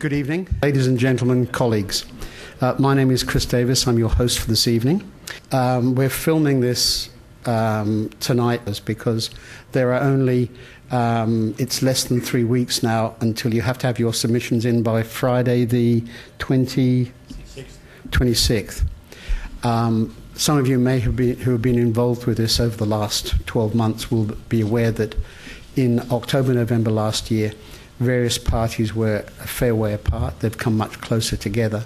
Good evening, ladies and gentlemen, colleagues. My name is Chris Davis. I'm your host for this evening. We're filming this tonight because there are only, it's less than 3 weeks now until you have to have your submissions in by Friday the 26th. Some of you may have been, who have been involved with this over the last 12 months will be aware that in October, November last year, various parties were a fair way apart. They've come much closer together.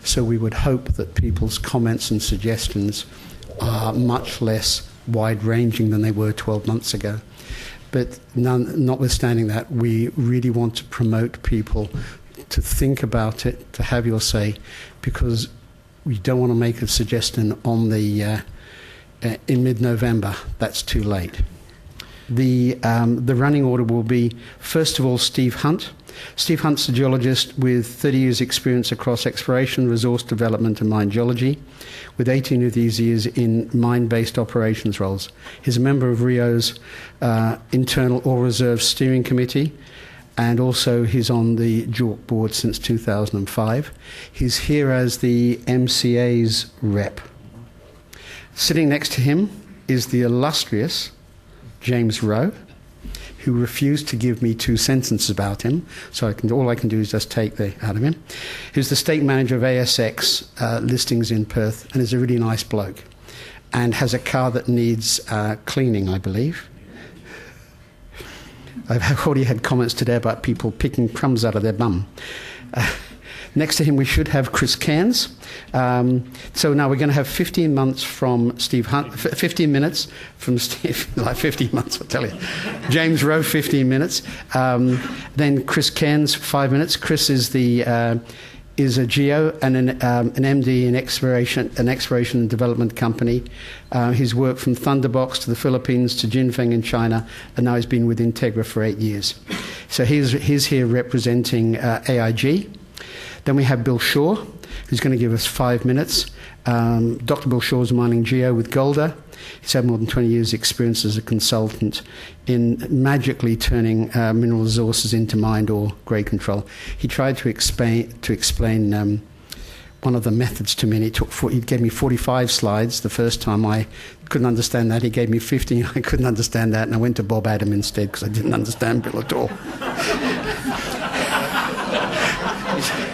So we would hope that people's comments and suggestions are much less wide-ranging than they were 12 months ago. But notwithstanding that, we really want to promote people to think about it, to have your say, because we don't want to make a suggestion on the in mid-November. That's too late. The running order will be, first of all, Steve Hunt. Steve Hunt's a geologist with 30 years' experience across exploration, resource development and mine geology, with 18 of these years in mine-based operations roles. He's a member of Rio's Internal Ore Reserve Steering Committee, and also he's on the JORC board since 2005. He's here as the MCA's rep. Sitting next to him is the illustrious James Rowe, who refused to give me 2 sentences about him, so all I can do is just take out of him. Who's the state manager of ASX listings in Perth, and is a really nice bloke, and has a car that needs cleaning, I believe. I've already had comments today about people picking crumbs out of their bum. Next to him, we should have Chris Cairns. So now we're going to have 15 months from Steve Hunt, 15 minutes from Steve, like 15 months, I'll tell you. James Rowe, 15 minutes. Then Chris Cairns, 5 minutes. Chris is a geo and an MD in an exploration and development company. He's worked from Thunderbox to the Philippines to Jinfeng in China, and now he's been with Integra for 8 years. So he's here representing AIG. Then we have Bill Shaw, who's going to give us 5 minutes. Dr. Bill Shaw is a mining geo with Golder. He's had more than 20 years' experience as a consultant in magically turning mineral resources into mined ore grade control. He tried to explain one of the methods to me, and he gave me 45 slides the first time. I couldn't understand that. He gave me 15. I couldn't understand that, and I went to Bob Adam instead because I didn't understand Bill at all.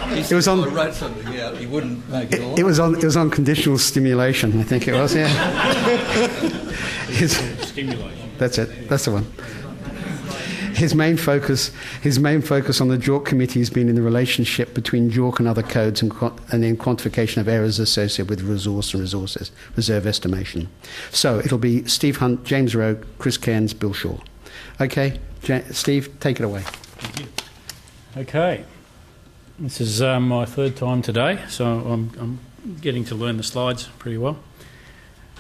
It was on. I wrote something out. He wouldn't make it all. It was on conditional stimulation. I think it was. Yeah. Stimulation. That's it. That's the one. His main focus on the JORC committee has been in the relationship between JORC and other codes and in quantification of errors associated with resource and reserve estimation. So it'll be Steve Hunt, James Rowe, Chris Cairns, Bill Shaw. Okay, Steve, take it away. Thank you. Okay. This is my 3rd time today, so I'm getting to learn the slides pretty well.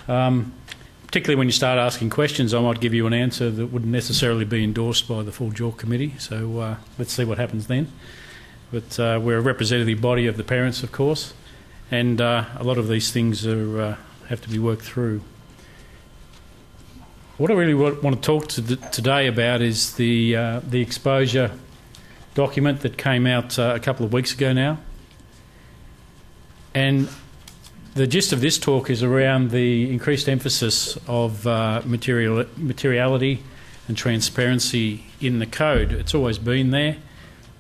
Particularly when you start asking questions, I might give you an answer that wouldn't necessarily be endorsed by the full JORC committee, so let's see what happens then. But we're a representative body of the parents, of course, and a lot of these things have to be worked through. What I really want to talk today about is the exposure document that came out a couple of weeks ago now. And the gist of this talk is around the increased emphasis of materiality and transparency in the code. It's always been there.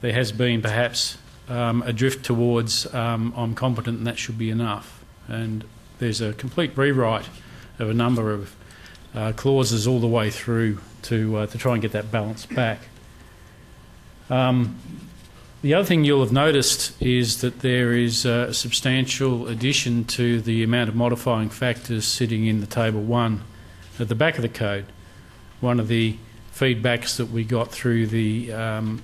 There has been perhaps a drift towards I'm competent and that should be enough. And there's a complete rewrite of a number of clauses all the way through to try and get that balance back. The other thing you'll have noticed is that there is a substantial addition to the amount of modifying factors sitting in the Table 1 at the back of the code. One of the feedbacks that we got through the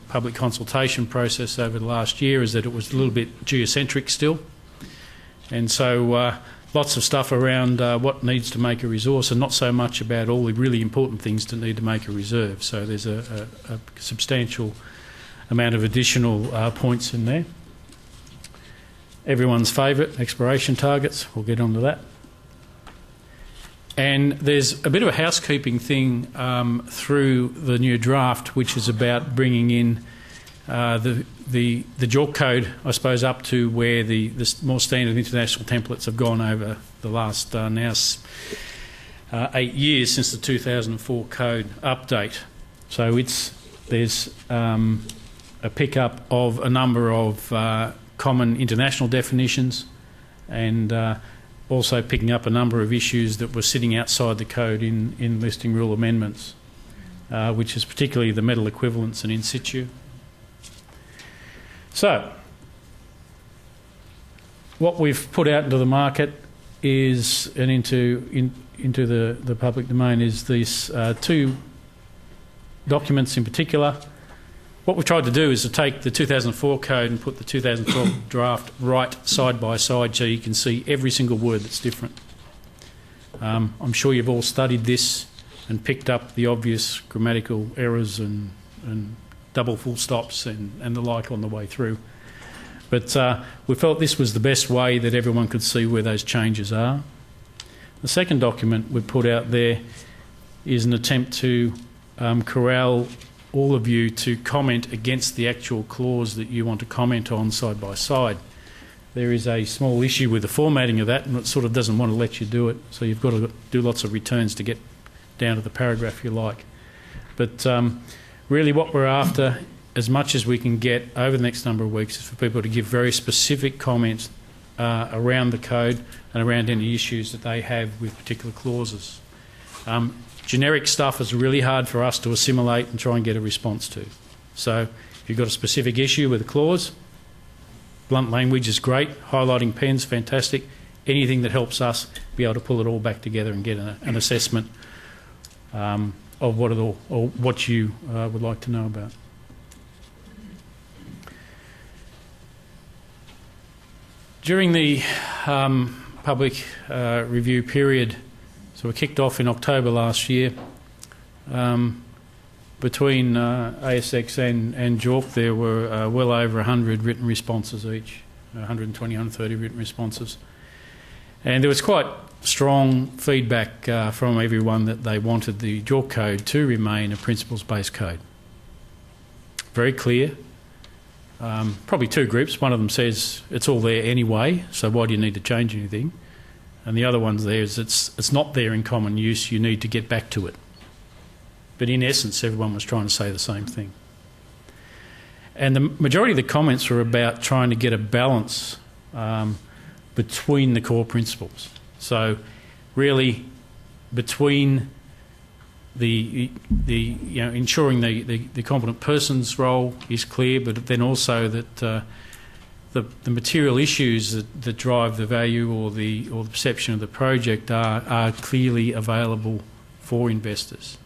public consultation process over the last year is that it was a little bit geocentric still. And so lots of stuff around what needs to make a resource and not so much about all the really important things that need to make a reserve. So there's a substantial amount of additional points in there. Everyone's favourite, exploration targets. We'll get onto that. And there's a bit of a housekeeping thing through the new draft, which is about bringing in the the JORC code, I suppose, up to where the more standard international templates have gone over the last 8 years since the 2004 code update. So there's a pickup of a number of common international definitions, and also picking up a number of issues that were sitting outside the code in listing rule amendments, which is particularly the metal equivalents and in situ. So, what we've put out into the market is, and into the public domain, is these two documents in particular. What we've tried to do is to take the 2004 code and put the 2012 draft right side by side so you can see every single word that's different. I'm sure you've all studied this and picked up the obvious grammatical errors and double full stops and the like on the way through. But we felt this was the best way that everyone could see where those changes are. The second document we put out there is an attempt to corral all of you to comment against the actual clause that you want to comment on side by side. There is a small issue with the formatting of that, and it sort of doesn't want to let you do it, so you've got to do lots of returns to get down to the paragraph you like. But really what we're after, as much as we can get over the next number of weeks, is for people to give very specific comments around the code and around any issues that they have with particular clauses. Generic stuff is really hard for us to assimilate and try and get a response to. So if you've got a specific issue with a clause, blunt language is great, highlighting pens, fantastic. Anything that helps us be able to pull it all back together and get an assessment of what you would like to know about. During the public review period, so we kicked off in October last year. Between ASX and JORC, there were well over 100 written responses each, 120, 130 written responses. And there was quite strong feedback from everyone that they wanted the JORC code to remain a principles-based code. Very clear. Probably two groups. One of them says it's all there anyway, so why do you need to change anything? And the other one's there is it's not there in common use, you need to get back to it. But in essence, everyone was trying to say the same thing. And the majority of the comments were about trying to get a balance between the core principles. So really between the ensuring the competent person's role is clear, but then also that the material issues that drive the value or the perception of the project are clearly available for investors.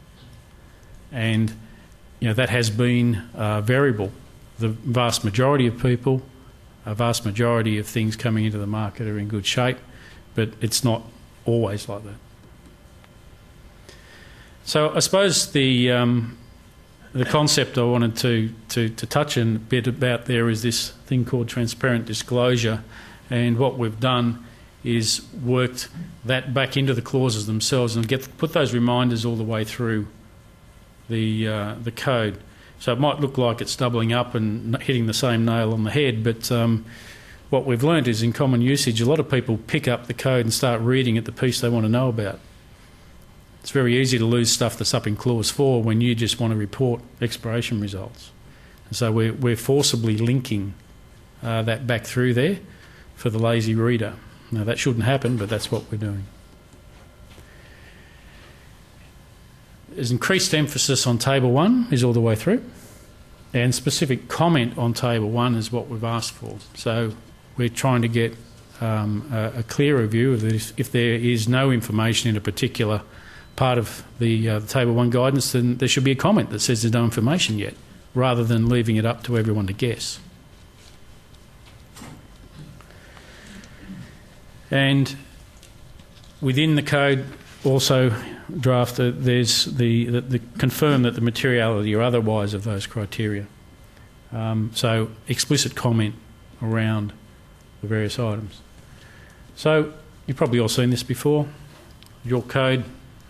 And that has been variable. The vast majority of people, a vast majority of things coming into the market are in good shape, but it's not always like that. So I suppose the concept I wanted to touch on a bit about there is this thing called transparent disclosure, and what we've done is worked that back into the clauses themselves and put those reminders all the way through the code. So it might look like it's doubling up and hitting the same nail on the head, but what we've learned is in common usage, a lot of people pick up the code and start reading at the piece they want to know about. It's very easy to lose stuff that's up in Clause 4 when you just want to report exploration results. And so we're forcibly linking that back through there for the lazy reader. Now that shouldn't happen, but that's what we're doing. There's increased emphasis on Table 1 is all the way through, and specific comment on Table 1 is what we've asked for. So we're trying to get a clearer view of this. If there is no information in a particular part of the Table 1 guidance, then there should be a comment that says there's no information yet, rather than leaving it up to everyone to guess. And within the code also drafted, there's the confirm that the materiality or otherwise of those criteria. So explicit comment around the various items. So you've probably all seen this before. Your code,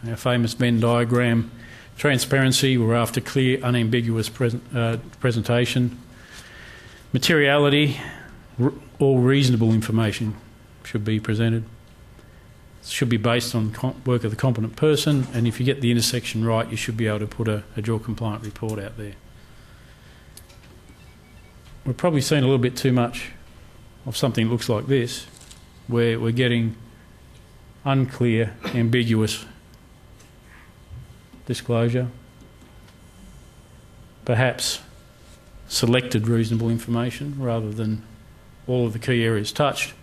our famous Venn diagram. Transparency, we're after clear, unambiguous presentation. Materiality, all reasonable information should be presented. It should be based on work of the competent person, and if you get the intersection right, you should be able to put a JORC compliant report out there. We've probably seen a little bit too much of something that looks like this, where we're getting unclear, ambiguous disclosure, perhaps selected reasonable information rather than all of the key areas touched.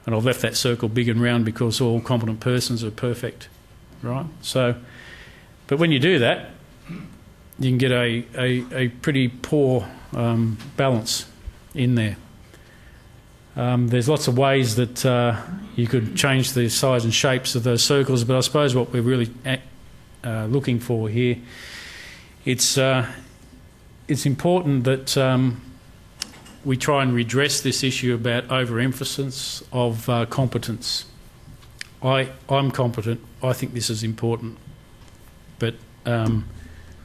And I've left that circle big and round because all competent persons are perfect, right? So, but when you do that, you can get a pretty poor balance in there. There's lots of ways that you could change the size and shapes of those circles, but I suppose what we're really looking for here, it's important that we try and redress this issue about overemphasis of competence. I'm competent. I think this is important. But, and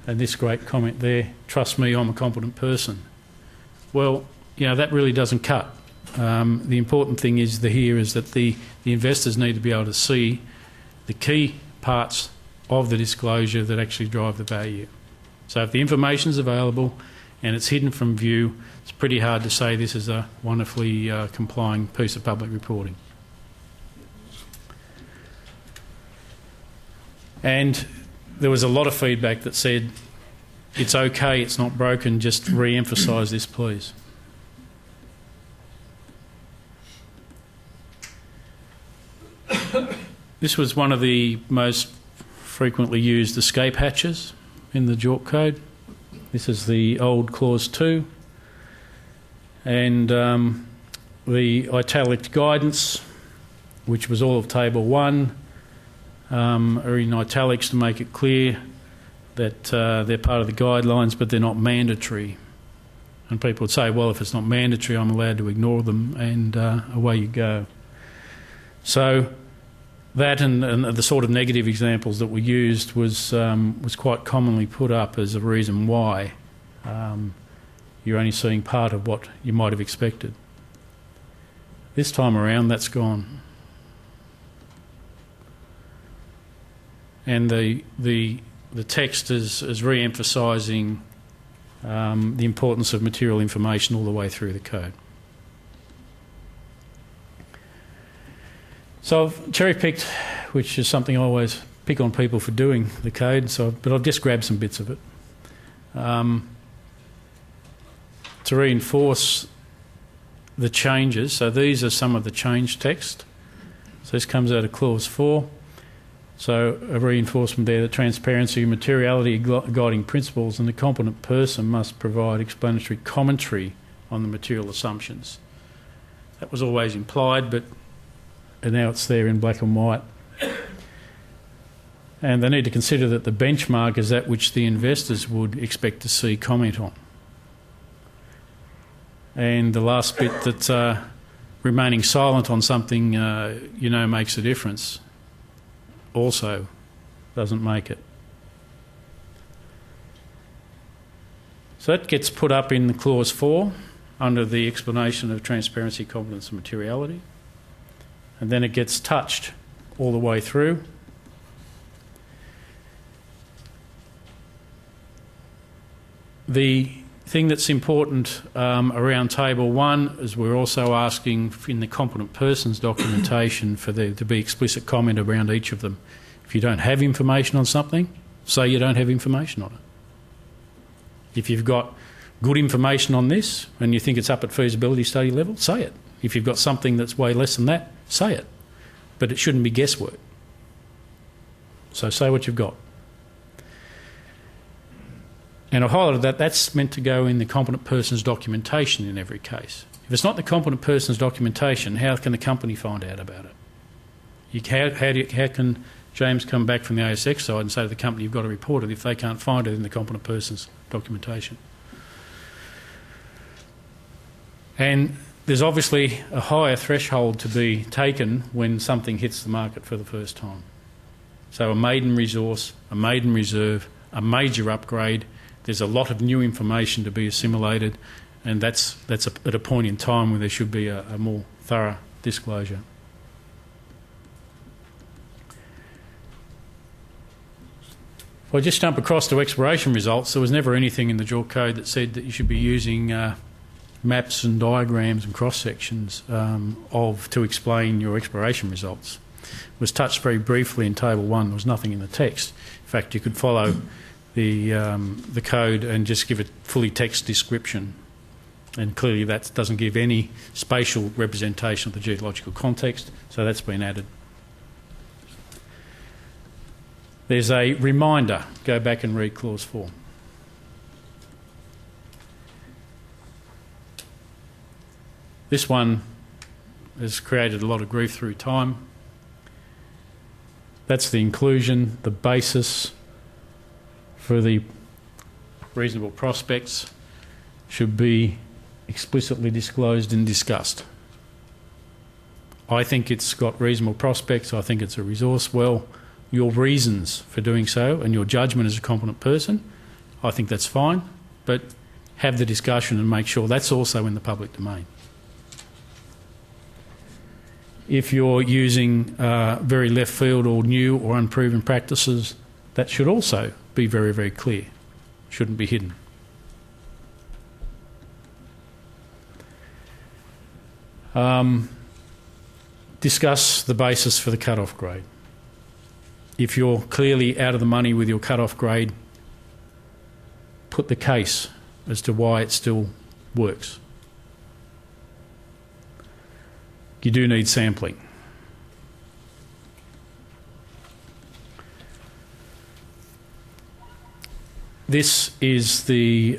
this great comment there, trust me, I'm a competent person. Well, you know, that really doesn't cut. The important thing is that the investors need to be able to see the key parts of the disclosure that actually drive the value. So if the information is available and it's hidden from view, it's pretty hard to say this is a wonderfully complying piece of public reporting. And there was a lot of feedback that said, it's okay, it's not broken, just re-emphasise this, please. This was one of the most frequently used escape hatches in the JORC code. This is the old clause 2. And the italic guidance, which was all of table 1, are in italics to make it clear that they're part of the guidelines, but they're not mandatory. And people would say, well, if it's not mandatory, I'm allowed to ignore them, and away you go. So that and the sort of negative examples that we used was quite commonly put up as a reason why you're only seeing part of what you might have expected. This time around, that's gone. And the text is re-emphasising the importance of material information all the way through the code. So I've cherry-picked, which is something I always pick on people for doing, the code, but I've just grabbed some bits of it. To reinforce the changes, so these are some of the change text. So this comes out of clause 4. So a reinforcement there that transparency, materiality, guiding principles, and the competent person must provide explanatory commentary on the material assumptions. That was always implied, and now it's there in black and white. And they need to consider that the benchmark is that which the investors would expect to see comment on. And the last bit, that remaining silent on something, makes a difference, also doesn't make it. So that gets put up in clause 4 under the explanation of transparency, competence and materiality. And then it gets touched all the way through. The thing that's important around table 1 is we're also asking in the competent persons documentation for there to be explicit comment around each of them. If you don't have information on something, say you don't have information on it. If you've got good information on this and you think it's up at feasibility study level, say it. If you've got something that's way less than that, say it. But it shouldn't be guesswork. So say what you've got. And I've highlighted that that's meant to go in the competent person's documentation in every case. If it's not the competent person's documentation, how can the company find out about it? How can James come back from the ASX side and say to the company, you've got to report it, if they can't find it in the competent person's documentation? And there's obviously a higher threshold to be taken when something hits the market for the first time. So a maiden resource, a maiden reserve, a major upgrade, there's a lot of new information to be assimilated, and that's at a point in time where there should be a more thorough disclosure. If I just jump across to exploration results, there was never anything in the JORC code that said that you should be using maps and diagrams and cross-sections to explain your exploration results. It was touched very briefly in Table 1. There was nothing in the text. In fact, you could follow the code and just give a fully text description. And clearly that doesn't give any spatial representation of the geological context, so that's been added. There's a reminder. Go back and read Clause 4. This one has created a lot of grief through time. That's the inclusion, the basis for the reasonable prospects should be explicitly disclosed and discussed. I think it's got reasonable prospects. I think it's a resource well. Your reasons for doing so and your judgment as a competent person, I think that's fine, but have the discussion and make sure that's also in the public domain. If you're using very left field or new or unproven practices, that should also be very, very clear. Shouldn't be hidden. Discuss the basis for the cut-off grade. If you're clearly out of the money with your cut-off grade, put the case as to why it still works. You do need sampling. This is the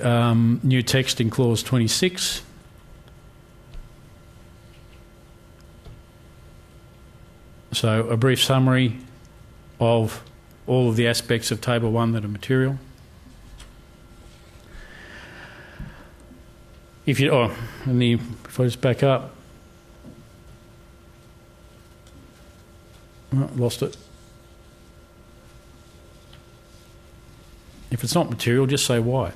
new text in Clause 26. So a brief summary of all of the aspects of Table 1 that are material. If I just back up. Oh, lost it. If it's not material, just say why.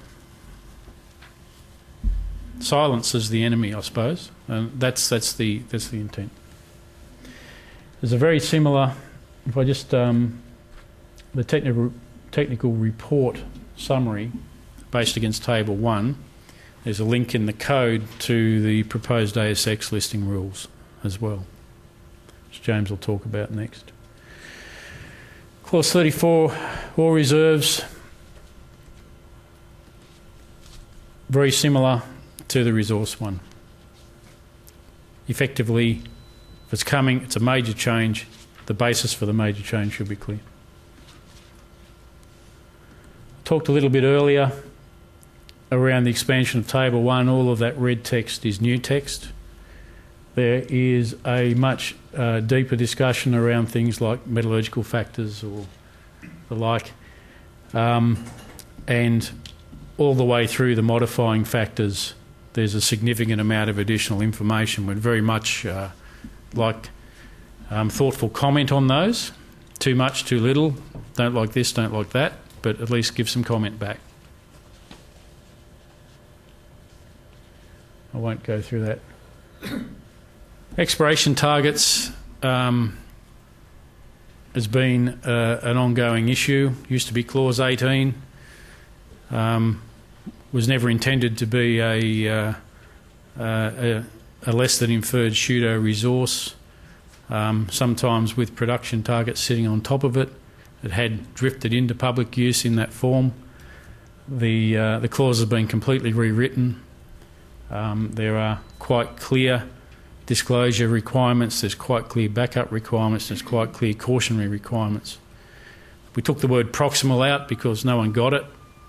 Silence is the enemy, I suppose, and that's the intent. There's a very similar. If I just the technical report summary based against Table 1, there's a link in the code to the proposed ASX listing rules as well, which James will talk about next. Clause 34, ore reserves, very similar to the resource one. Effectively, if it's coming, it's a major change. The basis for the major change should be clear. I talked a little bit earlier around the expansion of Table 1. All of that red text is new text. There is a much deeper discussion around things like metallurgical factors or the like. And all the way through the modifying factors, there's a significant amount of additional information. We'd very much like thoughtful comment on those. Too much, too little, don't like this, don't like that, but at least give some comment back. I won't go through that. Exploration targets has been an ongoing issue. Used to be Clause 18. Was never intended to be a less than inferred pseudo resource. Sometimes with production targets sitting on top of it, it had drifted into public use in that form. The clause has been completely rewritten. There are quite clear disclosure requirements, there's quite clear backup requirements, there's quite clear cautionary requirements. We took the word proximal out because no one got it,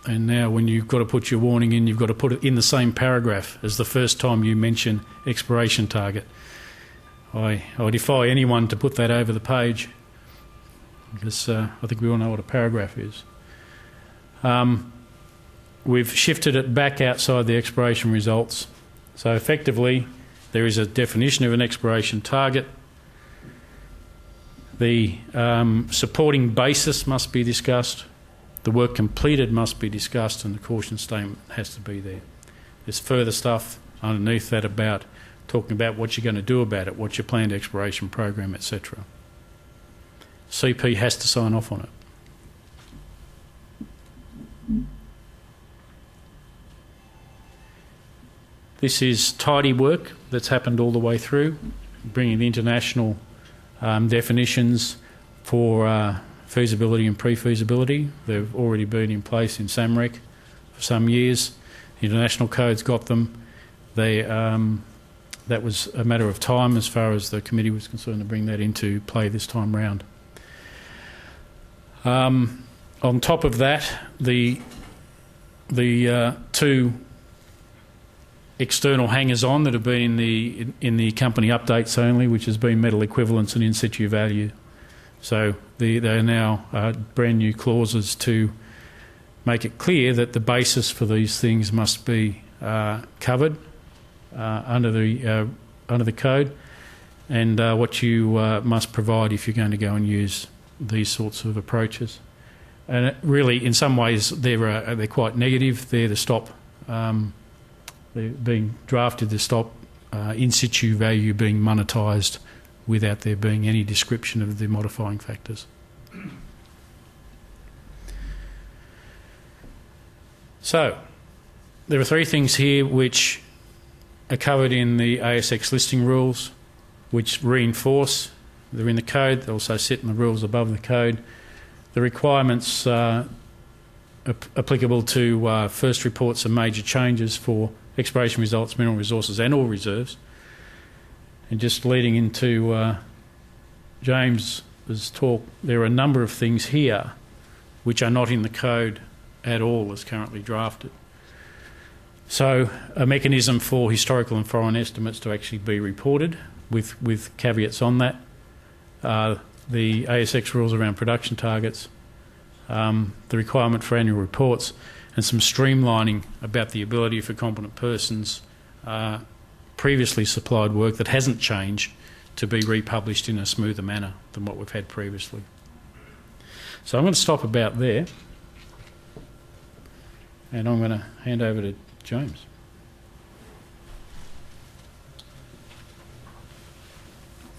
and now when you've got to put your warning in, you've got to put it in the same paragraph as the first time you mention exploration target. I defy anyone to put that over the page because I think we all know what a paragraph is. We've shifted it back outside the exploration results. So effectively, there is a definition of an exploration target. The supporting basis must be discussed. The work completed must be discussed, and the caution statement has to be there. There's further stuff underneath that about talking about what you're going to do about it, what's your planned exploration program, etc. CP has to sign off on it. This is tidy work that's happened all the way through, bringing the international definitions for feasibility and pre-feasibility. They've already been in place in SAMREC for some years. The international code's got them. That was a matter of time as far as the committee was concerned to bring that into play this time round. On top of that, the two external hangers-on that have been in the company updates only, which has been metal equivalence and in situ value. So they are now brand new clauses to make it clear that the basis for these things must be covered under the code, and what you must provide if you're going to go and use these sorts of approaches. And it really, in some ways, they're quite negative. They're to stop. They're being drafted to stop in situ value being monetised without there being any description of the modifying factors. So, there are three things here which are covered in the ASX listing rules, which reinforce. They're in the code. They also sit in the rules above the code. The requirements applicable to first reports of major changes for exploration results, mineral resources and all reserves. And just leading into James's talk, there are a number of things here which are not in the code at all as currently drafted. So a mechanism for historical and foreign estimates to actually be reported with caveats on that. The ASX rules around production targets, the requirement for annual reports, and some streamlining about the ability for competent persons previously supplied work that hasn't changed to be republished in a smoother manner than what we've had previously. So I'm going to stop about there, and I'm going to hand over to James.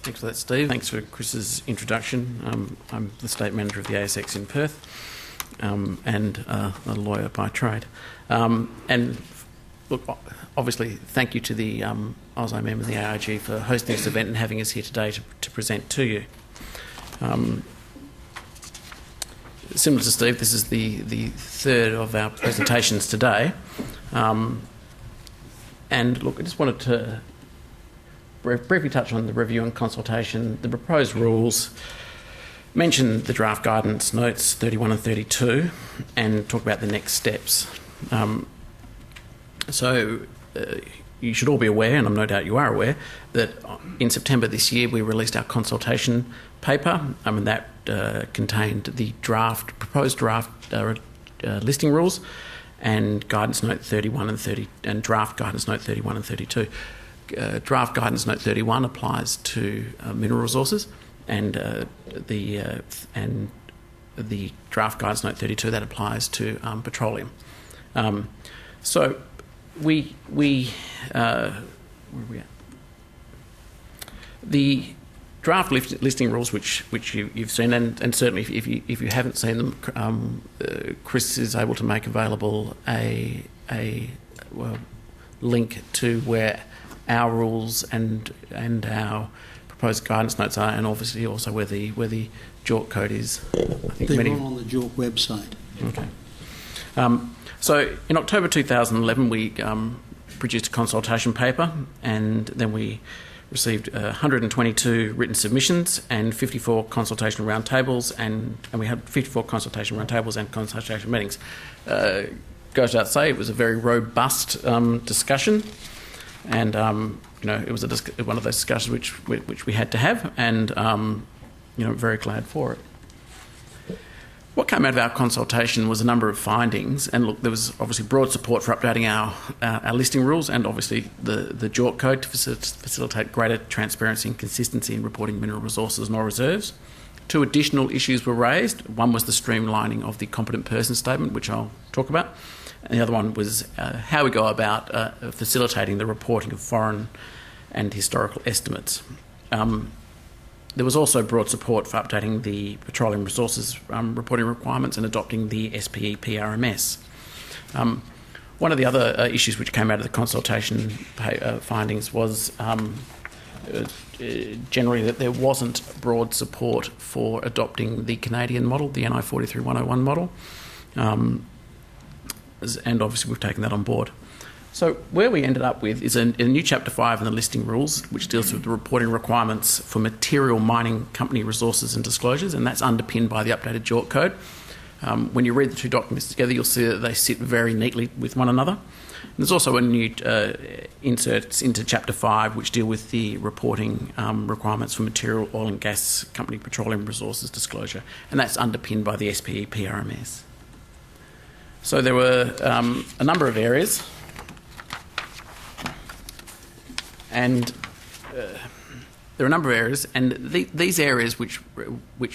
Thanks for that, Steve. Thanks for Chris's introduction. I'm the State Manager of the ASX in Perth and a lawyer by trade. And look, obviously, thank you to the AusIMM and the AIG for hosting this event and having us here today to present to you. Similar to Steve, this is the third of our presentations today. And look, I just wanted to briefly touch on the review and consultation, the proposed rules, mention the draft guidance notes 31 and 32, and talk about the next steps. So you should all be aware, and I'm no doubt you are aware, that in September this year we released our consultation paper, and that contained the proposed draft listing rules and guidance note 31 and 30, and draft guidance note 31 and 32. Draft guidance note 31 applies to mineral resources, and the draft guidance note 32 that applies to petroleum. So where are we at? The draft listing rules, which you've seen, and certainly if you haven't seen them, Chris is able to make available a link to where our rules and our proposed guidance notes are, and obviously also where the JORC code is. I think they're all on the JORC website. Okay. So in October 2011, we produced a consultation paper, and then we received 122 written submissions and 54 consultation roundtables, and we had 54 consultation roundtables and consultation meetings. Goes without say, it was a very robust discussion, and it was one of those discussions which we had to have, and very glad for it. What came out of our consultation was a number of findings, and look, there was obviously broad support for updating our listing rules and obviously the JORC code to facilitate greater transparency and consistency in reporting mineral resources and oil reserves. Two additional issues were raised. One was the streamlining of the competent person statement, which I'll talk about, And the other one was how we go about facilitating the reporting of foreign and historical estimates. There was also broad support for updating the petroleum resources reporting requirements and adopting the SPE PRMS. One of the other issues which came out of the consultation findings was generally that there wasn't broad support for adopting the Canadian model, the NI 43101 model, and obviously we've taken that on board. So where we ended up with is a new Chapter 5 in the listing rules, which deals with the reporting requirements for material mining company resources and disclosures, and that's underpinned by the updated JORC code. When you read the two documents together, you'll see that they sit very neatly with one another. And there's also a new inserts into Chapter 5 which deal with the reporting requirements for material oil and gas company petroleum resources disclosure, and that's underpinned by the SPE PRMS. So there were a number of areas, and there are a number of areas, and these areas which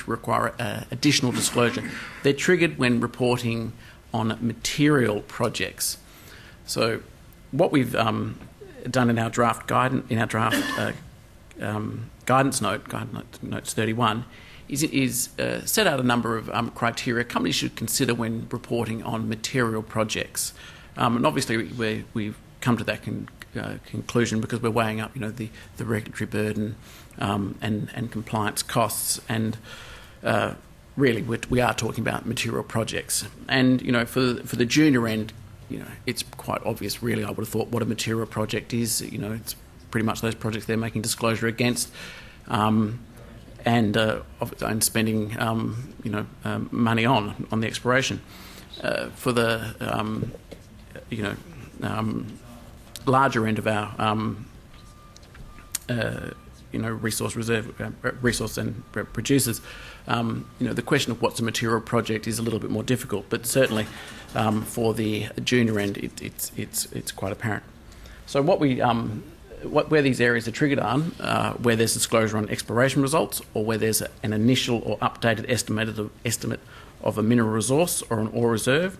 require additional disclosure, they're triggered when reporting on material projects. So what we've done in our draft guidance, guidance notes 31, is set out a number of criteria companies should consider when reporting on material projects, and obviously we've come to that conclusion because we're weighing up, the regulatory burden and compliance costs, and really we are talking about material projects. And for the junior end, it's quite obvious. Really, I would have thought what a material project is. It's pretty much those projects they're making disclosure against, and spending money on the exploration. For the larger end of our resource and producers, the question of what's a material project is a little bit more difficult, but certainly for the junior end, it's quite apparent. So where these areas are triggered on, where there's disclosure on exploration results, or where there's an initial or updated estimate of a mineral resource or an ore reserve,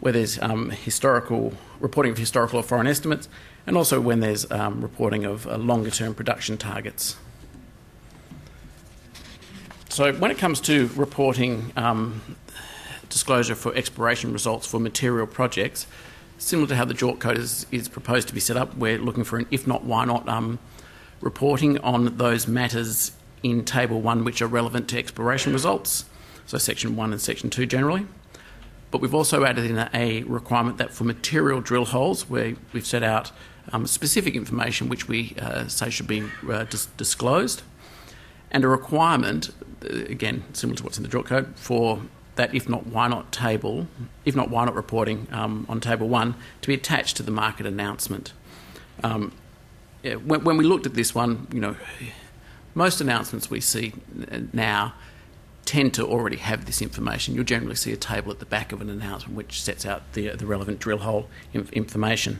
where there's reporting of historical or foreign estimates, and also when there's reporting of longer-term production targets. So when it comes to reporting disclosure for exploration results for material projects, similar to how the JORC code is proposed to be set up, we're looking for an if not, why not reporting on those matters in Table 1 which are relevant to exploration results, so Section 1 and Section 2 generally. But we've also added in a requirement that for material drill holes, where we've set out specific information which we say should be disclosed, and a requirement, again, similar to what's in the JORC code, for that if not, why not reporting on Table 1 to be attached to the market announcement. When we looked at this one, most announcements we see now tend to already have this information. You'll generally see a table at the back of an announcement which sets out the relevant drill hole information.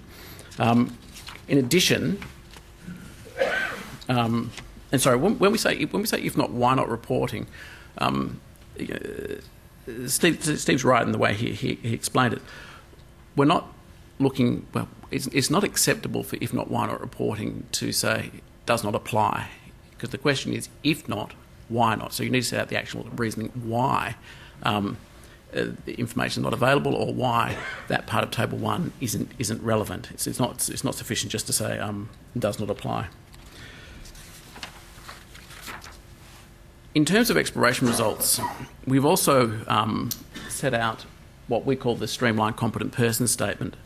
In addition, and sorry, when we say if not, why not reporting, Steve's right in the way he explained it. We're not looking. Well, it's not acceptable for if not, why not reporting to say does not apply, because the question is if not, why not? So you need to set out the actual reasoning why the information is not available, or why that part of Table 1 isn't relevant. It's not sufficient just to say it does not apply. In terms of exploration results, we've also set out what we call the streamlined competent person statement.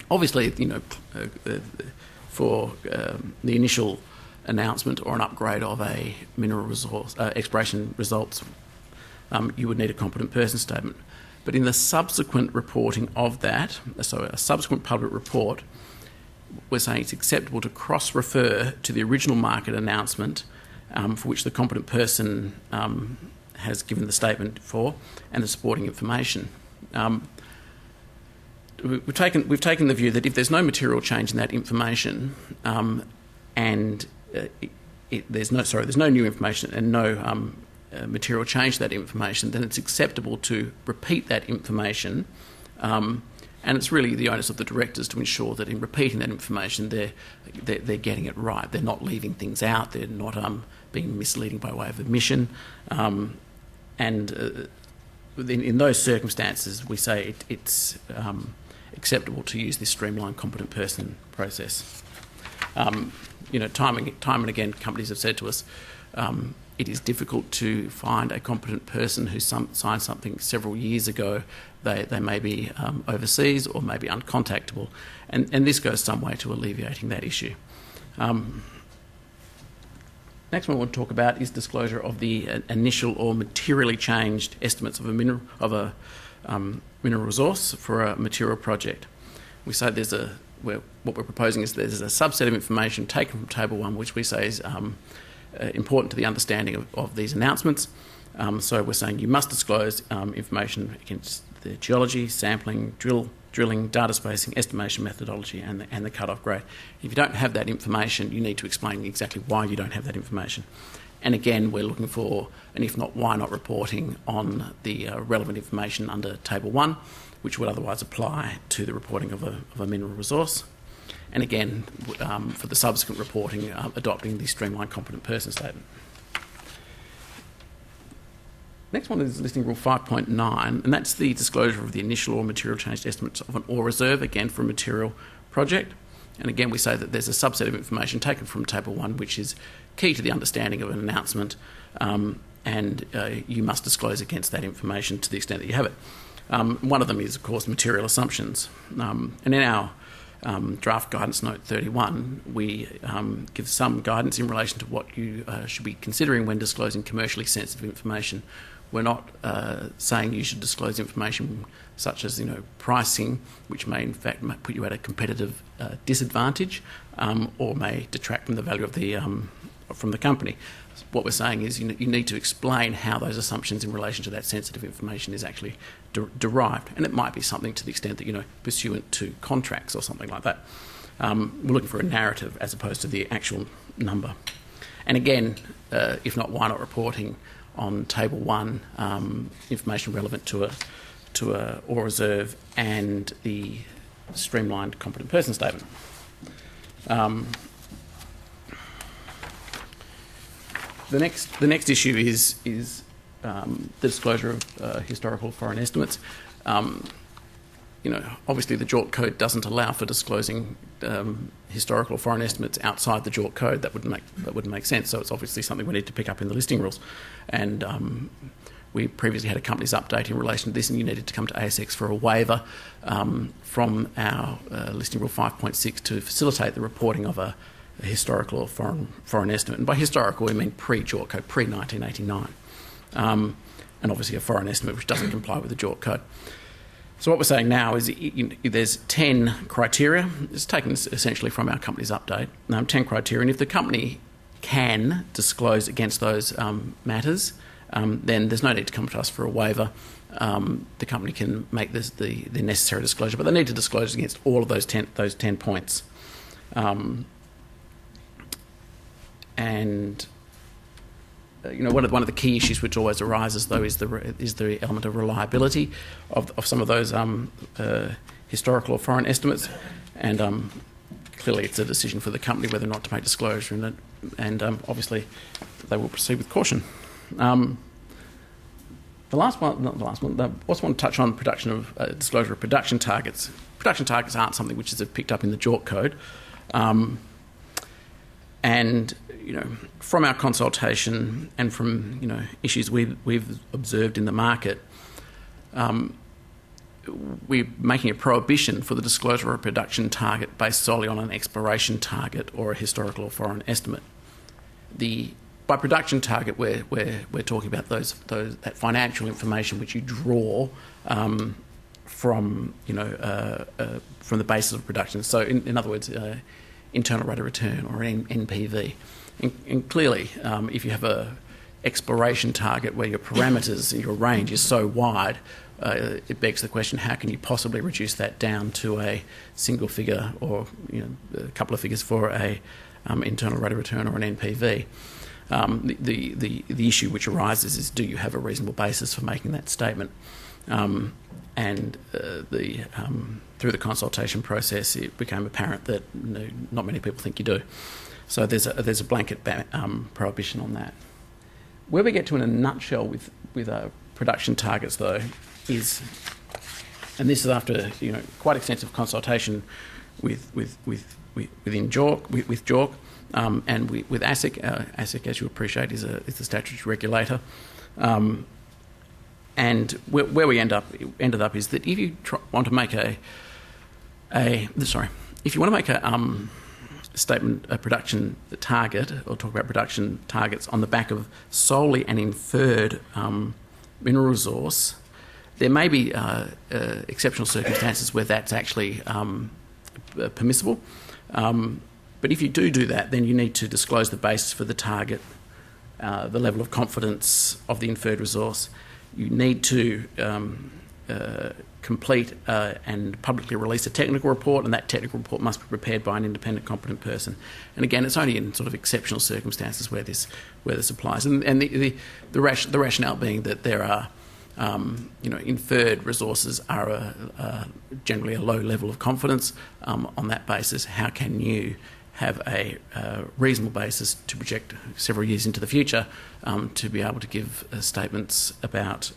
Obviously, for the initial announcement or an upgrade of a mineral resource exploration results, you would need a competent person statement. But in the subsequent reporting of that, so a subsequent public report, we're saying it's acceptable to cross-refer to the original market announcement for which the competent person has given the statement for, and the supporting information. We've taken the view that if there's no material change in that information, and there's no new information and no material change to that information, then it's acceptable to repeat that information And it's really the onus of the directors to ensure that in repeating that information, they're getting it right. They're not leaving things out. They're not being misleading by way of omission. In those circumstances, we say it's acceptable to use this streamlined competent person process. Time and again, companies have said to us, it is difficult to find a competent person who signed something several years ago. They may be overseas or may be uncontactable, and this goes some way to alleviating that issue. Next one I want to talk about is disclosure of the initial or materially changed estimates of a mineral resource for a material project. We say what we're proposing is there's a subset of information taken from Table 1 which we say is important to the understanding of these announcements. So we're saying you must disclose information against the geology, sampling, drilling, data spacing, estimation methodology and the cut-off grade. If you don't have that information, you need to explain exactly why you don't have that information. And again, we're looking for an if not, why not reporting on the relevant information under Table 1, which would otherwise apply to the reporting of a mineral resource. And again, for the subsequent reporting, adopting the streamlined competent person statement. Next one is Listing Rule 5.9, and that's the disclosure of the initial or material changed estimates of an ore reserve, again for a material project. And again, we say that there's a subset of information taken from Table 1 which is key to the understanding of an announcement, and you must disclose against that information to the extent that you have it. One of them is, of course, material assumptions. And in our draft guidance note 31, we give some guidance in relation to what you should be considering when disclosing commercially sensitive information. We're not saying you should disclose information such as pricing, which may in fact put you at a competitive disadvantage, or may detract from the value of from the company. What we're saying is you need to explain how those assumptions in relation to that sensitive information is actually derived, and it might be something to the extent that pursuant to contracts or something like that. We're looking for a narrative as opposed to the actual number. And again, if not, why not reporting on Table 1 information relevant to a ore reserve and the streamlined competent person statement. The next issue is the disclosure of historical foreign estimates. Obviously the JORC code doesn't allow for disclosing historical foreign estimates outside the JORC code. That wouldn't make sense. So it's obviously something we need to pick up in the listing rules. And we previously had a company's update in relation to this, and you needed to come to ASX for a waiver from our listing rule 5.6 to facilitate the reporting of a historical or foreign estimate. And by historical, we mean pre-JORC code, pre-1989. And obviously a foreign estimate which doesn't comply with the JORC code. So what we're saying now is there's 10 criteria. It's taken essentially from our company's update. 10 criteria. And if the company can disclose against those matters, then there's no need to come to us for a waiver. The company can make the necessary disclosure, but they need to disclose against all of those 10 points. One of the key issues which always arises, though, is the element of reliability of some of those historical or foreign estimates, and clearly it's a decision for the company whether or not to make disclosure in it, and obviously they will proceed with caution. I also want to touch on disclosure of production targets. Production targets aren't something which is picked up in the JORC code. And from our consultation and from issues we've observed in the market, we're making a prohibition for the disclosure of a production target based solely on an exploration target or a historical or foreign estimate. By production target, we're talking about that financial information which you draw from the basis of production. So in other words, internal rate of return or an NPV. And clearly, if you have a exploration target where your parameters, your range is so wide, it begs the question: how can you possibly reduce that down to a single figure or a couple of figures for a internal rate of return or an NPV? The issue which arises is, do you have a reasonable basis for making that statement? Through the consultation process, it became apparent that not many people think you do. So there's a blanket prohibition on that. Where we get to in a nutshell with production targets, though, is, and this is after quite extensive consultation within JORC, with JORC, and with ASIC. ASIC, as you appreciate, is a statutory regulator. And where we ended up is that if you want to make a statement, a production target, or talk about production targets on the back of solely an inferred mineral resource, there may be exceptional circumstances where that's actually permissible. But if you do that, then you need to disclose the basis for the target, the level of confidence of the inferred resource. You need to complete and publicly release a technical report, and that technical report must be prepared by an independent, competent person. And again, it's only in sort of exceptional circumstances where this applies. And the rationale being that there are inferred resources are generally a low level of confidence. On that basis, how can you have a reasonable basis to project several years into the future to be able to give statements about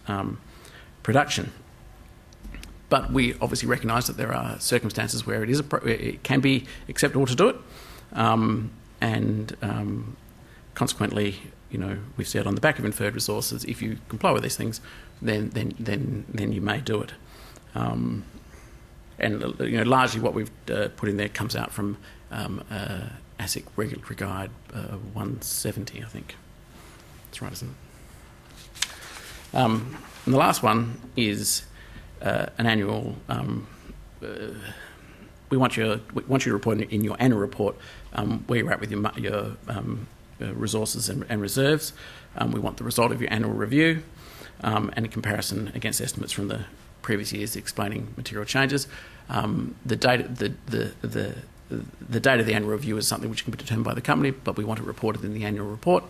production? But we obviously recognise that there are circumstances where it can be acceptable to do it, and consequently, we've said on the back of inferred resources, if you comply with these things, then you may do it. And largely what we've put in there comes out from ASIC Regulatory Guide 170, I think. That's right, isn't it? And the last one is an annual. We want you to report in your annual report where you're at with your resources and reserves. We want the result of your annual review and a comparison against estimates from the previous years explaining material changes. The date of the annual review is something which can be determined by the company, but we want it reported in the annual report,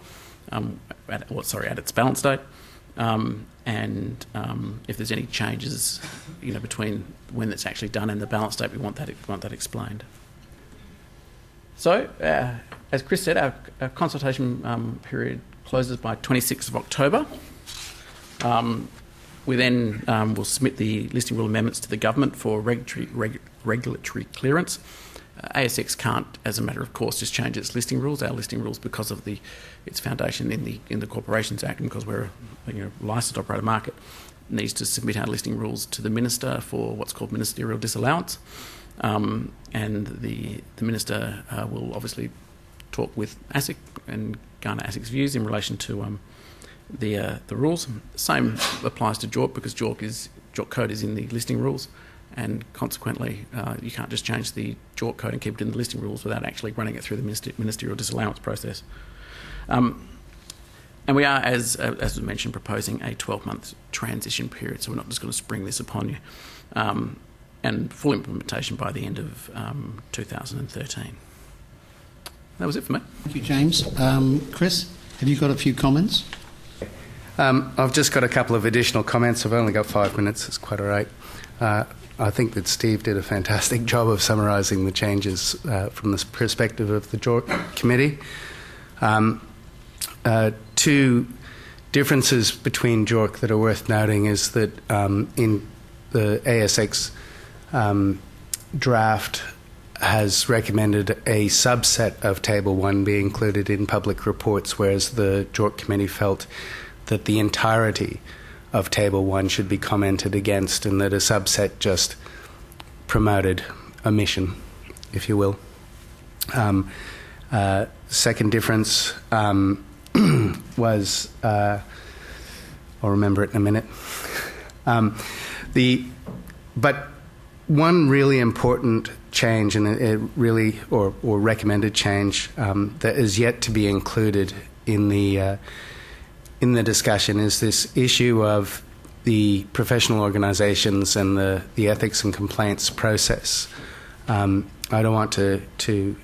at its balance date. And if there's any changes, between when it's actually done and the balance date, we want that explained. So, as Chris said, our consultation period closes by 26th of October. We then will submit the listing rule amendments to the government for regulatory clearance. ASX can't, as a matter of course, just change its listing rules. Our listing rules, because of its foundation in the Corporations Act, and because we're a licensed operator market, needs to submit our listing rules to the minister for what's called ministerial disallowance. And the minister will obviously talk with ASIC and garner ASIC's views in relation to the rules. Same applies to JORC, because JORC code is in the listing rules, and consequently you can't just change the JORC code and keep it in the listing rules without actually running it through the ministerial disallowance process. And we are, as was mentioned, proposing a 12-month transition period, so we're not just going to spring this upon you, and full implementation by the end of 2013. That was it for me. Thank you, James. Chris, have you got a few comments? I've just got a couple of additional comments. I've only got 5 minutes. It's quite all right. I think that Steve did a fantastic job of summarising the changes from the perspective of the JORC committee. Two differences between JORC that are worth noting is that in the ASX draft has recommended a subset of Table 1 be included in public reports, whereas the JORC committee felt that the entirety of Table 1 should be commented against, and that a subset just promoted omission, if you will. Second difference was, I'll remember it in a minute. But one really important change, and it really, or recommended change, that is yet to be included in the discussion, is this issue of the professional organisations and the ethics and complaints process. I don't want to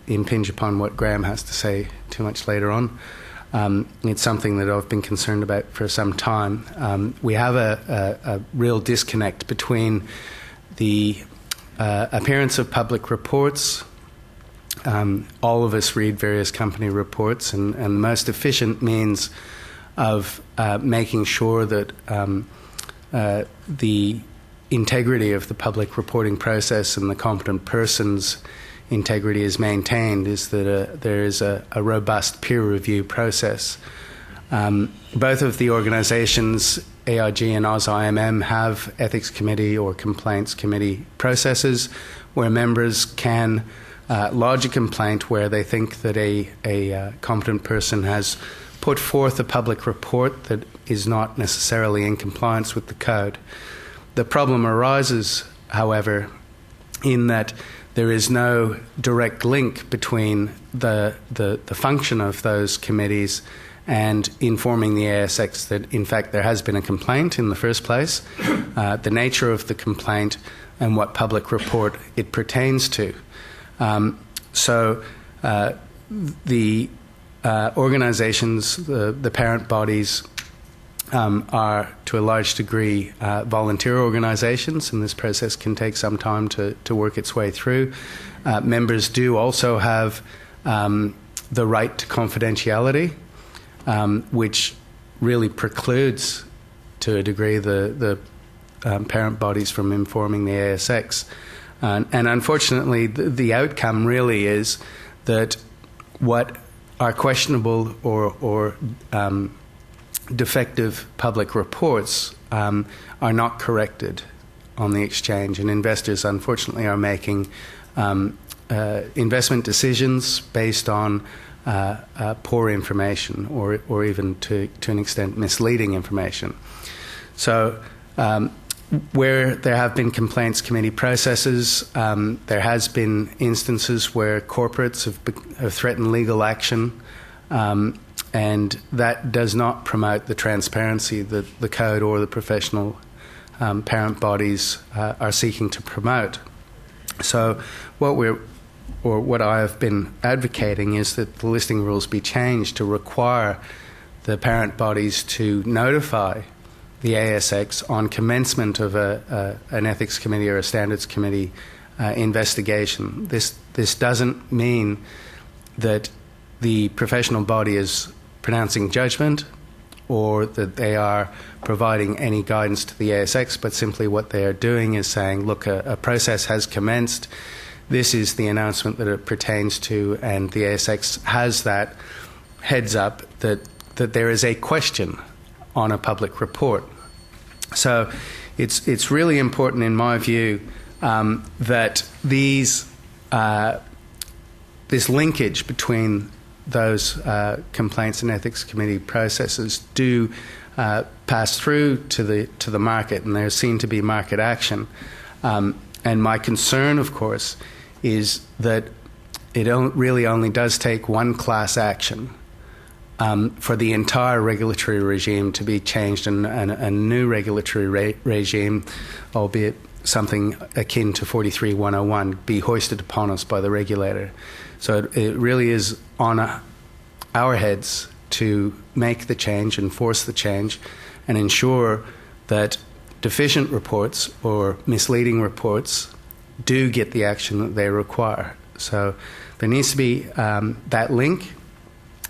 impinge upon what Graham has to say too much later on, It's something that I've been concerned about for some time. We have a real disconnect between the appearance of public reports. All of us read various company reports, and the most efficient means of making sure that the integrity of the public reporting process and the competent person's integrity is maintained is that there is a robust peer review process. Both of the organisations, AIG and AusIMM, have ethics committee or complaints committee processes where members can lodge a complaint where they think that a competent person has put forth a public report that is not necessarily in compliance with the code. The problem arises, however, in that there is no direct link between the function of those committees and informing the ASX that, in fact, there has been a complaint in the first place, the nature of the complaint, and what public report it pertains to. So the organisations, the parent bodies, are to a large degree volunteer organisations, and this process can take some time to work its way through. Members do also have the right to confidentiality, which really precludes, to a degree, the parent bodies from informing the ASX. And unfortunately, the outcome really is that what are questionable or defective public reports are not corrected on the exchange, and investors, unfortunately, are making investment decisions based on poor information or even to an extent misleading information. So where there have been complaints committee processes, there has been instances where corporates have threatened legal action, and that does not promote the transparency that the code or the professional parent bodies are seeking to promote. So what I have been advocating is that the listing rules be changed to require the parent bodies to notify the ASX on commencement of an ethics committee or a standards committee investigation. This doesn't mean that the professional body is pronouncing judgment or that they are providing any guidance to the ASX, but simply what they are doing is saying, look, a process has commenced, this is the announcement that it pertains to, and the ASX has that heads up that there is a question on a public report. So it's really important, in my view, that this linkage between those complaints and ethics committee processes do pass through to the market, and there seem to be market action. And my concern, of course, is that it really only does take one class action for the entire regulatory regime to be changed and a new regulatory regime, albeit something akin to 43-101, be hoisted upon us by the regulator. So it really is on our heads to make the change, enforce the change, and ensure that deficient reports or misleading reports do get the action that they require. So there needs to be that link,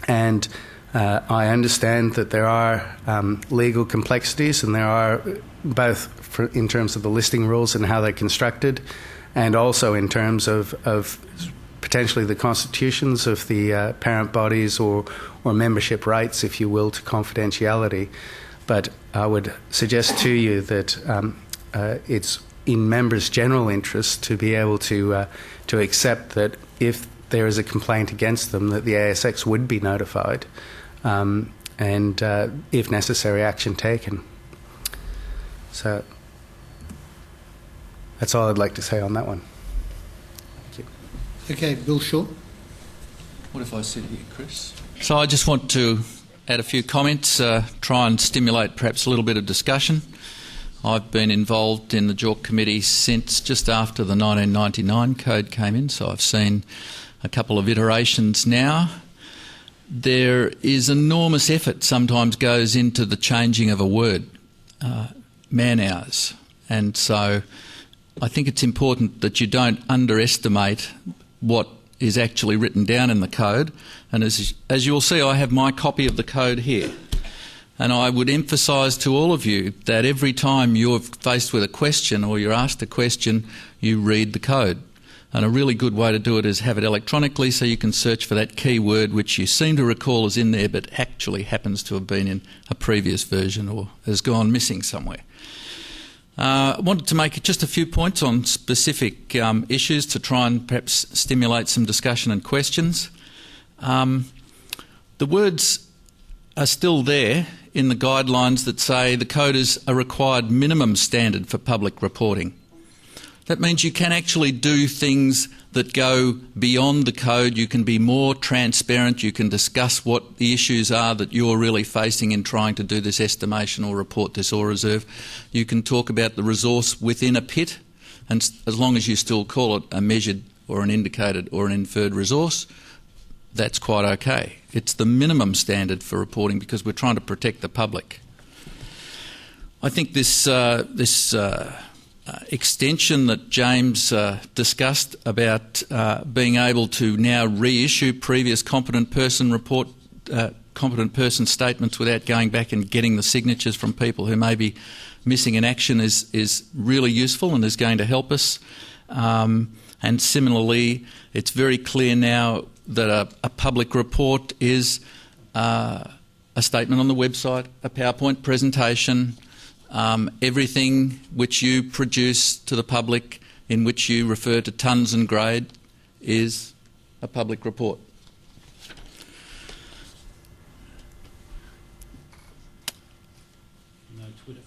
and I understand that there are legal complexities, and there are both in terms of the listing rules and how they're constructed, and also in terms of potentially the constitutions of the parent bodies or membership rights, if you will, to confidentiality. But I would suggest to you that it's in members' general interest to be able to accept that if there is a complaint against them, that the ASX would be notified and, if necessary, action taken. So that's all I'd like to say on that one. Thank you. Okay, Bill Shaw. What if I sit here, Chris? So I just want to add a few comments, try and stimulate perhaps a little bit of discussion. I've been involved in the JORC committee since just after the 1999 code came in, so I've seen a couple of iterations now. there is enormous effort sometimes goes into the changing of a word, man-hours. And so I think it's important that you don't underestimate what is actually written down in the code. And as you'll see, I have my copy of the code here. And I would emphasise to all of you that every time you're faced with a question or you're asked a question, you read the code. And a really good way to do it is have it electronically so you can search for that key word which you seem to recall is in there but actually happens to have been in a previous version or has gone missing somewhere. I wanted to make just a few points on specific issues to try and perhaps stimulate some discussion and questions. The words are still there in the guidelines that say the code is a required minimum standard for public reporting. That means you can actually do things that go beyond the code. You can be more transparent. You can discuss what the issues are that you're really facing in trying to do this estimation or report this ore reserve. You can talk about the resource within a pit, and as long as you still call it a measured or an indicated or an inferred resource, that's quite okay. It's the minimum standard for reporting because we're trying to protect the public. I think this extension that James discussed about being able to now reissue previous competent person statements without going back and getting the signatures from people who may be missing in action is really useful and is going to help us. And similarly, it's very clear now that a public report is a statement on the website, a PowerPoint presentation, everything which you produce to the public in which you refer to tonnes and grade is a public report. No Twitter.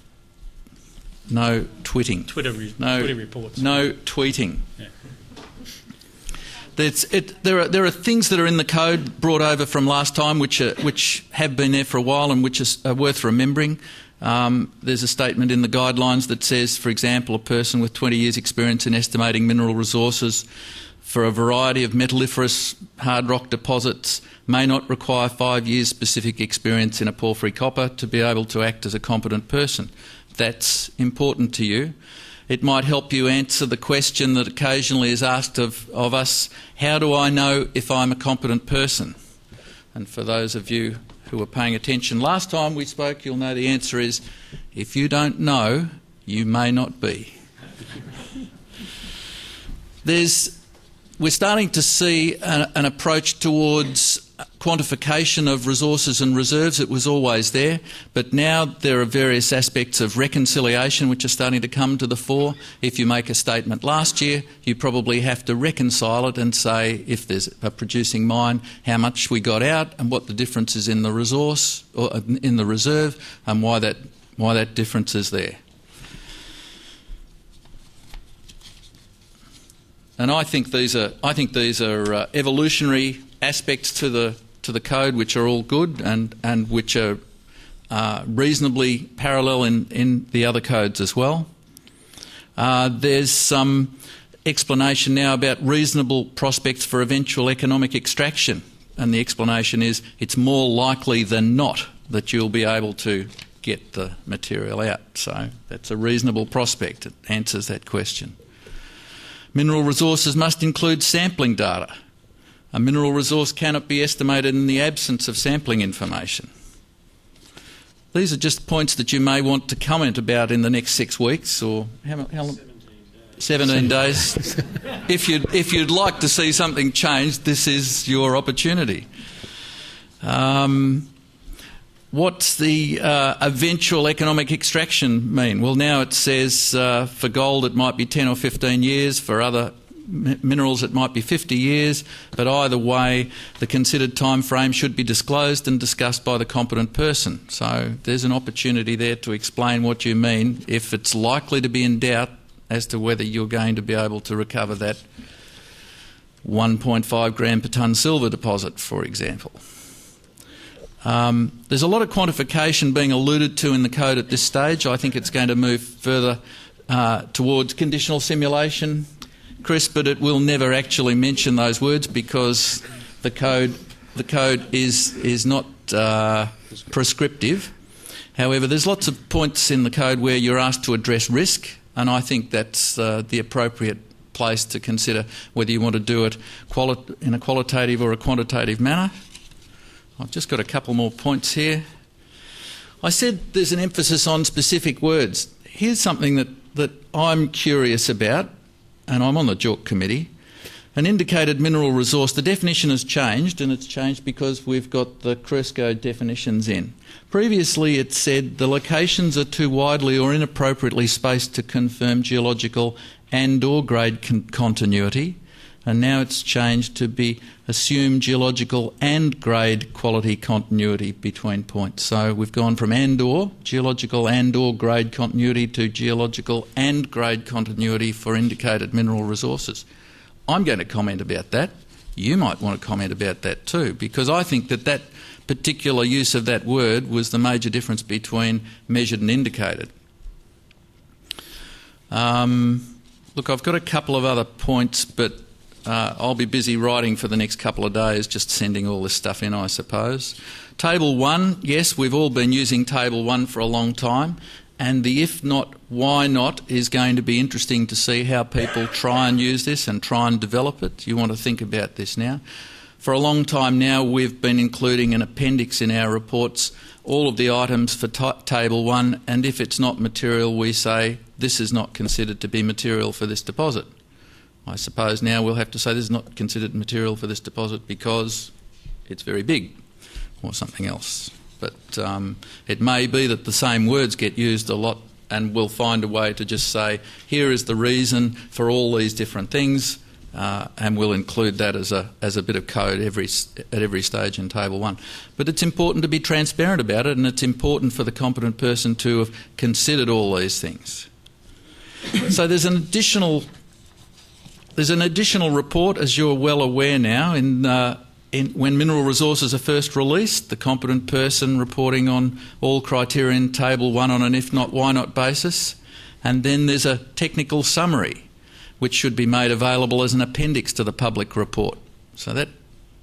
No tweeting. Twitter reports. No tweeting. Yeah. There are things that are in the code brought over from last time which have been there for a while and which are worth remembering. There's a statement in the guidelines that says, for example, a person with 20 years' experience in estimating mineral resources for a variety of metalliferous hard rock deposits may not require 5 years' specific experience in a porphyry copper to be able to act as a competent person. That's important to you. It might help you answer the question that occasionally is asked of us, how do I know if I'm a competent person? And for those of you who were paying attention last time we spoke, you'll know the answer is, if you don't know, you may not be. We're starting to see an approach towards quantification of resources and reserves. It was always there, but now there are various aspects of reconciliation which are starting to come to the fore. If you make a statement last year, you probably have to reconcile it and say, if there's a producing mine, how much we got out and what the difference is in the resource or in the reserve and why that difference is there. And I think these are evolutionary aspects to the code which are all good and which are reasonably parallel in the other codes as well. There's some explanation now about reasonable prospects for eventual economic extraction, and the explanation is it's more likely than not that you'll be able to get the material out. So that's a reasonable prospect. It answers that question. Mineral resources must include sampling data. A mineral resource cannot be estimated in the absence of sampling information. These are just points that you may want to comment about in the next 6 weeks or how long? 17 days. If you'd like to see something changed, this is your opportunity. What's the eventual economic extraction mean? Well, now it says for gold it might be 10 or 15 years, for other minerals it might be 50 years, but either way the considered time frame should be disclosed and discussed by the competent person. So there's an opportunity there to explain what you mean if it's likely to be in doubt as to whether you're going to be able to recover that 1.5 gram per tonne silver deposit, for example. There's a lot of quantification being alluded to in the code at this stage. I think it's going to move further towards conditional simulation, Chris, but it will never actually mention those words because the code the code is not prescriptive. However, there's lots of points in the code where you're asked to address risk, and I think that's the appropriate place to consider whether you want to do it in a qualitative or a quantitative manner. I've just got a couple more points here. I said there's an emphasis on specific words. Here's something that I'm curious about, and I'm on the JORC committee. An indicated mineral resource, the definition has changed, and it's changed because we've got the Cresco definitions in. Previously it said the locations are too widely or inappropriately spaced to confirm geological and or grade continuity, and now it's changed to be assumed geological and grade quality continuity between points. So we've gone from and or, geological and or grade continuity, to geological and grade continuity for indicated mineral resources. I'm going to comment about that. You might want to comment about that too, because I think that particular use of that word was the major difference between measured and indicated. Look, I've got a couple of other points, but I'll be busy writing for the next couple of days, just sending all this stuff in, I suppose. Table 1, yes, we've all been using Table 1 for a long time, and the if not, why not is going to be interesting to see how people try and use this and try and develop it. You want to think about this now. For a long time now, we've been including an appendix in our reports, all of the items for Table 1, and if it's not material, we say this is not considered to be material for this deposit. I suppose now we'll have to say this is not considered material for this deposit because it's very big or something else. But it may be that the same words get used a lot, and we'll find a way to just say, here is the reason for all these different things, and we'll include that as a bit of code at every stage in Table 1. But it's important to be transparent about it, and it's important for the competent person to have considered all these things. So there's an additional report, as you're well aware now, when mineral resources are first released, the competent person reporting on all criteria in Table 1 on an if not, why not basis. And then there's a technical summary, which should be made available as an appendix to the public report. So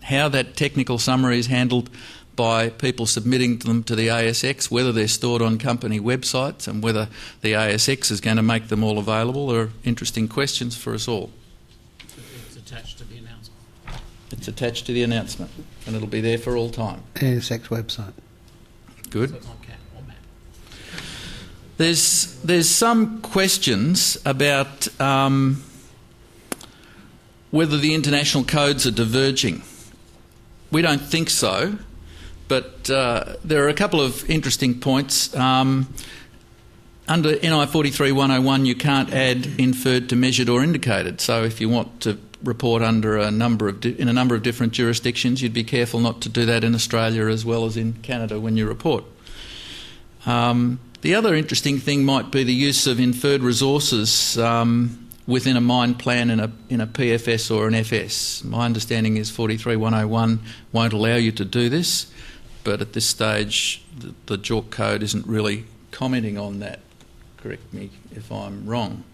how that technical summary is handled by people submitting them to the ASX, whether they're stored on company websites and whether the ASX is going to make them all available, are interesting questions for us all. It's attached to the announcement. It's attached to the announcement, and it'll be there for all time. ASX website. Good. So it's on CAT or MAP. There's some questions about whether the international codes are diverging. We don't think so, but there are a couple of interesting points. Under NI 43-101, you can't add inferred to measured or indicated. So if you want to report under in a number of different jurisdictions, you'd be careful not to do that in Australia as well as in Canada when you report. The other interesting thing might be the use of inferred resources within a mine plan in a PFS or an FS. My understanding is 43-101 won't allow you to do this, but at this stage the JORC code isn't really commenting on that. Correct me if I'm wrong.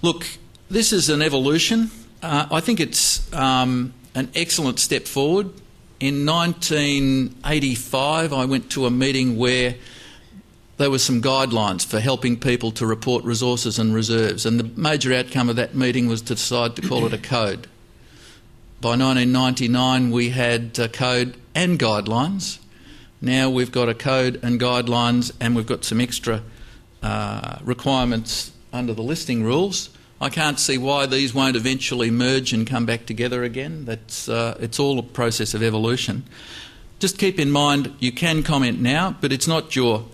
Look, this is an evolution. I think it's an excellent step forward. In 1985, I went to a meeting where there were some guidelines for helping people to report resources and reserves, and the major outcome of that meeting was to decide to call it a code. By 1999, we had a code and guidelines. Now we've got a code and guidelines, and we've got some extra requirements under the listing rules. I can't see why these won't eventually merge and come back together again. It's all a process of evolution. Just keep in mind, you can comment now, but it's not your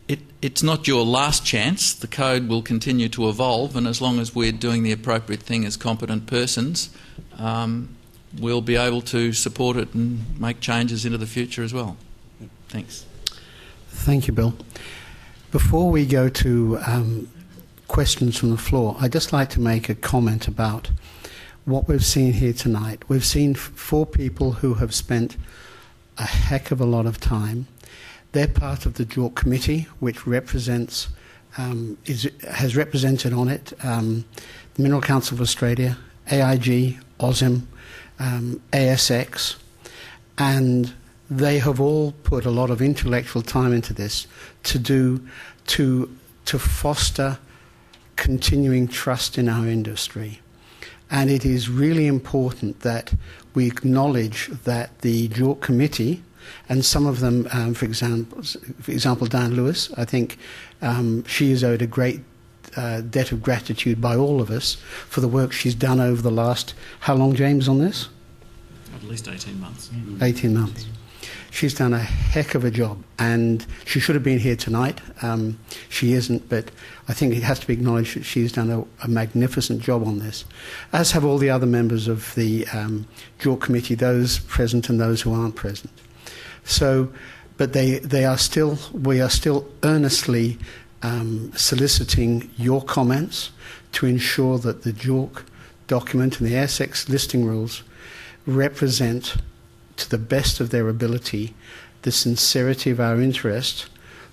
last chance. The code will continue to evolve, and as long as we're doing the appropriate thing as competent persons, we'll be able to support it and make changes into the future as well. Thanks. Thank you, Bill. Before we go to questions from the floor, I'd just like to make a comment about what we've seen here tonight. We've seen 4 people who have spent a heck of a lot of time. They're part of the JORC committee, which represents, has represented on it the Mineral Council of Australia, AIG, AusIMM, ASX, and they have all put a lot of intellectual time into this to foster continuing trust in our industry. And it is really important that we acknowledge that the JORC committee, and some of them, for example, Diane Lewis, I think she is owed a great debt of gratitude by all of us for the work she's done over the last, how long, James, on this? At least 18 months. 18 months. She's done a heck of a job, and she should have been here tonight. She isn't, but I think it has to be acknowledged that she's done a magnificent job on this, as have all the other members of the JORC committee, those present and those who aren't present. So, but we are still earnestly soliciting your comments to ensure that the JORC document and the ASX listing rules represent, to the best of their ability, the sincerity of our interest,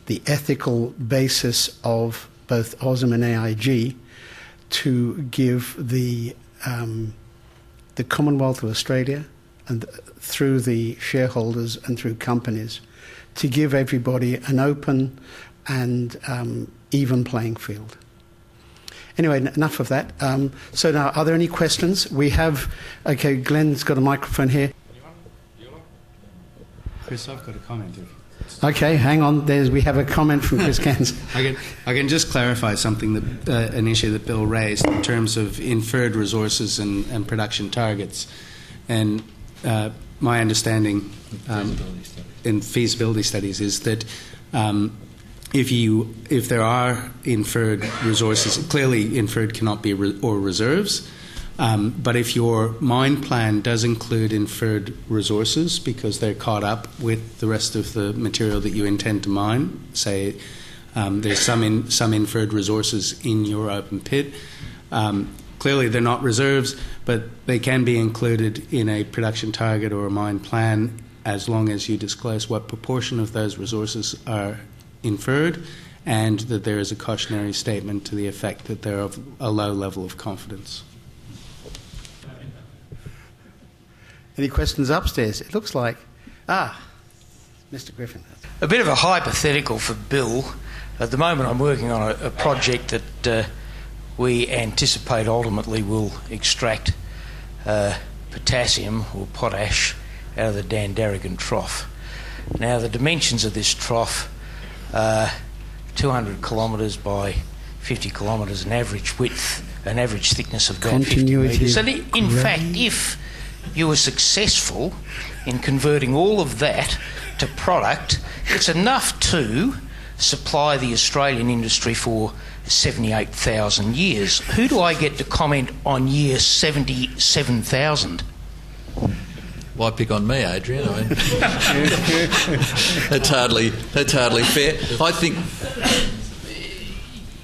the ethical basis of both AusIMM and AIG, to give the Commonwealth of Australia, and through the shareholders and through companies, to give everybody an open and even playing field. Anyway, enough of that. So now, are there any questions? We have, okay, Glenn's got a microphone here. Chris, I've got a comment. Okay, hang on. We have a comment from Chris Cairns. I can just clarify something, that an issue that Bill raised in terms of inferred resources and production targets. And my understanding in feasibility studies is that if there are inferred resources, clearly inferred cannot be or reserves. But if your mine plan does include inferred resources because they're caught up with the rest of the material that you intend to mine, say there's some inferred resources in your open pit, clearly they're not reserves, but they can be included in a production target or a mine plan as long as you disclose what proportion of those resources are inferred and that there is a cautionary statement to the effect that they're of a low level of confidence. Any questions upstairs? It looks like... Mr. Griffin. A bit of a hypothetical for Bill. At the moment I'm working on a project that we anticipate ultimately will extract potassium or potash out of the Dandaragan Trough. Now the dimensions of this trough are 200 kilometres by 50 kilometres, an average width, an average thickness of about 50 metres. So in fact, if you were successful in converting all of that to product, it's enough to supply the Australian industry for 78,000 years. Who do I get to comment on year 77,000? Why pick on me, Adrian? I mean, that's hardly fair. I think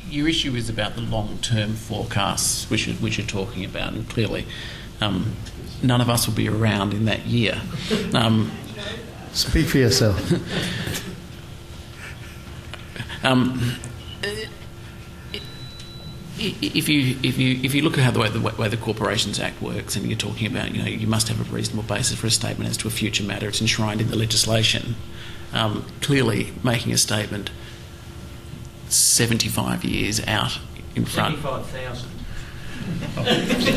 your issue is about the long-term forecasts which you're talking about, and clearly none of us will be around in that year. Speak for yourself. If you look at the way the Corporations Act works, and you're talking about, you must have a reasonable basis for a statement as to a future matter. It's enshrined in the legislation. Clearly, making a statement 75 years out in front. 75,000.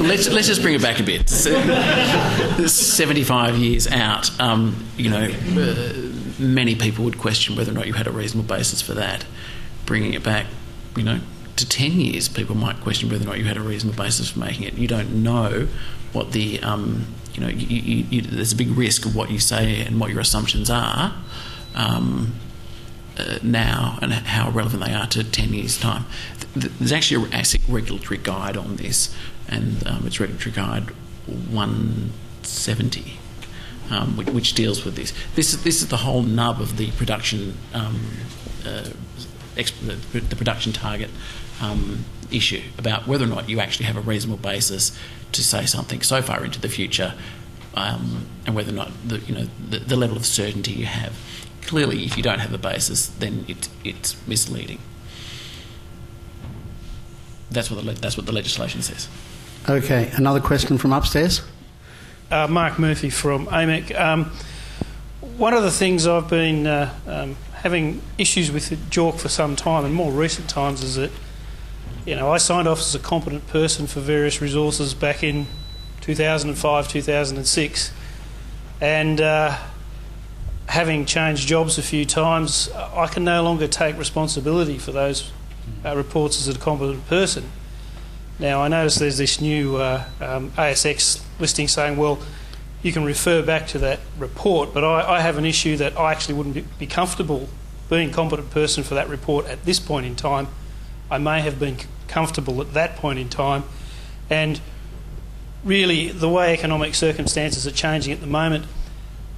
Let's just bring it back a bit. 75 years out, many people would question whether or not you had a reasonable basis for that. Bringing it back, to 10 years, people might question whether or not you had a reasonable basis for making it. You don't know what the, there's a big risk of what you say and what your assumptions are now and how relevant they are to 10 years' time. There's actually a ASIC regulatory guide on this, and it's Regulatory Guide 170, which deals with this. This is the whole nub of the production, the production target issue, about whether or not you actually have a reasonable basis to say something so far into the future, and whether or not the level of certainty you have. Clearly, if you don't have a basis, then it's misleading. That's what the legislation says. Okay, another question from upstairs. Mark Murphy from AMEC. One of the things I've been having issues with JORC for some time, and more recent times, is that I signed off as a competent person for various resources back in 2005, 2006, and having changed jobs a few times, I can no longer take responsibility for those reports as a competent person. Now, I notice there's this new ASX listing saying, well, you can refer back to that report, but I have an issue that I actually wouldn't be comfortable being a competent person for that report at this point in time. I may have been comfortable at that point in time, and really the way economic circumstances are changing at the moment,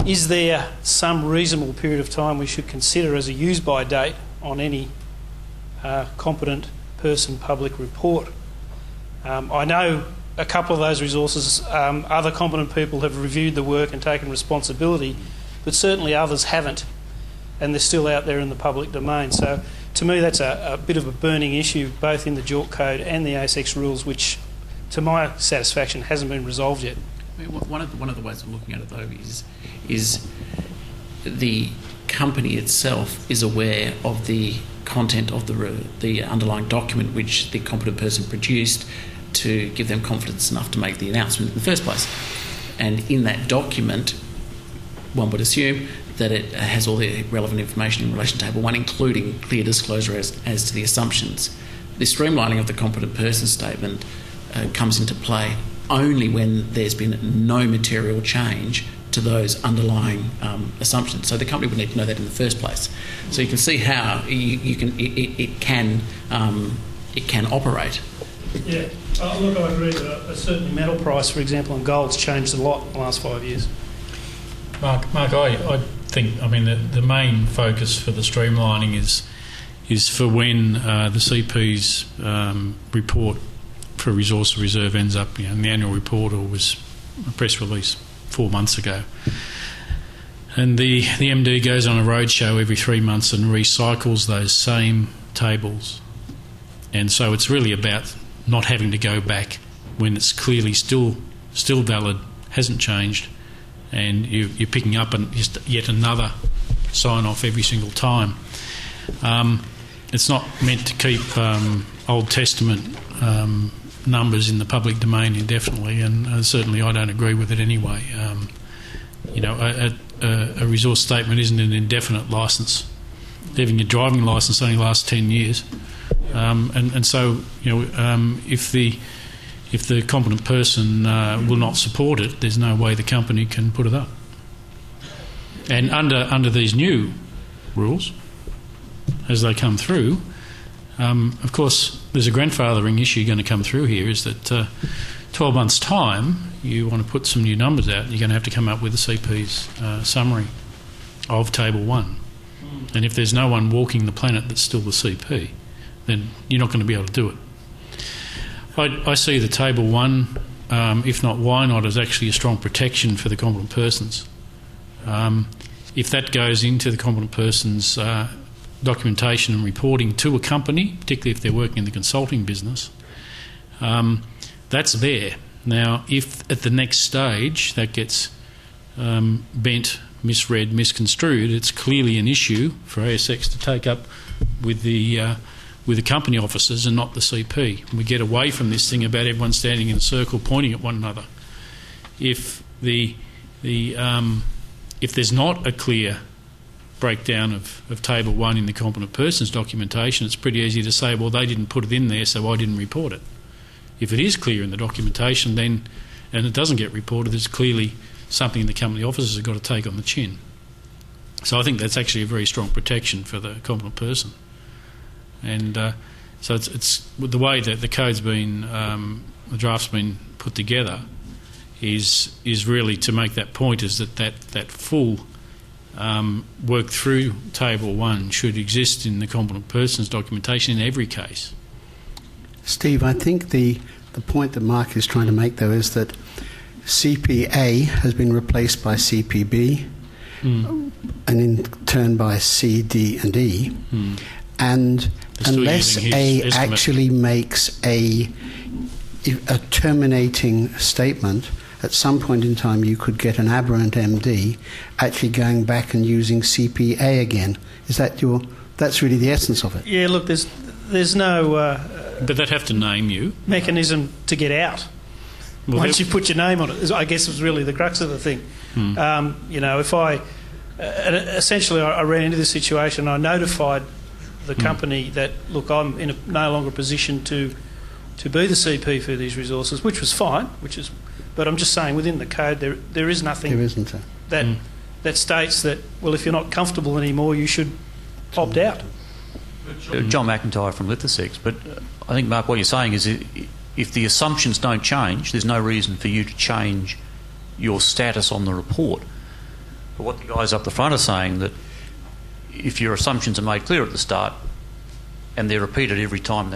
is there some reasonable period of time we should consider as a use-by date on any competent person public report? I know a couple of those resources, other competent people have reviewed the work and taken responsibility, but certainly others haven't, and they're still out there in the public domain. So to me that's a bit of a burning issue, both in the JORC code and the ASX rules, which to my satisfaction hasn't been resolved yet. I mean, one of the ways of looking at it though is the company itself is aware of the content of the underlying document which the competent person produced to give them confidence enough to make the announcement in the first place. And in that document, one would assume that it has all the relevant information in relation to Table 1, including clear disclosure as to the assumptions. The streamlining of the competent person statement comes into play only when there's been no material change to those underlying assumptions. So the company would need to know that in the first place. So you can see how it can operate. Yeah, look, I agree that certainly metal price, for example, on gold's changed a lot in the last 5 years. Mark, I think, the main focus for the streamlining is for when the CP's report for resource reserve ends up in the annual report, or was a press release 4 months ago. And the MD goes on a roadshow every 3 months and recycles those same tables. And so it's really about not having to go back when it's clearly still valid, hasn't changed, and you're picking up just yet another sign-off every single time. It's not meant to keep Old Testament numbers in the public domain indefinitely, and certainly I don't agree with it anyway. A resource statement isn't an indefinite licence. Even your driving licence only lasts 10 years. So if the competent person will not support it, there's no way the company can put it up. And under these new rules, as they come through, of course, there's a grandfathering issue going to come through here, is that 12 months' time, you want to put some new numbers out, you're going to have to come up with the CP's summary of Table 1. And if there's no one walking the planet that's still the CP, then you're not going to be able to do it. I see the Table 1, if not why not, as actually a strong protection for the competent persons. If that goes into the competent person's documentation and reporting to a company, particularly if they're working in the consulting business, that's there. Now, if at the next stage that gets bent, misread, misconstrued, it's clearly an issue for ASX to take up with the company officers and not the CP. We get away from this thing about everyone standing in a circle pointing at one another. If there's not a clear breakdown of Table 1 in the competent person's documentation, it's pretty easy to say, well, they didn't put it in there, so I didn't report it. If it is clear in the documentation, then, and it doesn't get reported, it's clearly something the company officers have got to take on the chin. So I think that's actually a very strong protection for the competent person. And so it's the way that the code's been, the draft's been put together, is really to make that point, is that full work through Table 1 should exist in the competent person's documentation in every case. Steve, I think the point that Mark is trying to make, though, is that CPA has been replaced by CPB, and in turn by C, D and E. And unless A actually makes a terminating statement, at some point in time you could get an aberrant MD actually going back and using CPA again. Is that that's really the essence of it? Yeah, look, there's no But they'd have to name you. mechanism to get out once you put your name on it. I guess was really the crux of the thing. If I essentially I ran into this situation, I notified the company that, look, I'm in no longer a position to be the CP for these resources, which was fine. But I'm just saying, within the code, there is nothing. There isn't that states that, well, if you're not comfortable anymore, you should opt out. John McIntyre from Lithosex, but I think, Mark, what you're saying is if the assumptions don't change, there's no reason for you to change your status on the report. But what the guys up the front are saying, that if your assumptions are made clear at the start and they're repeated every time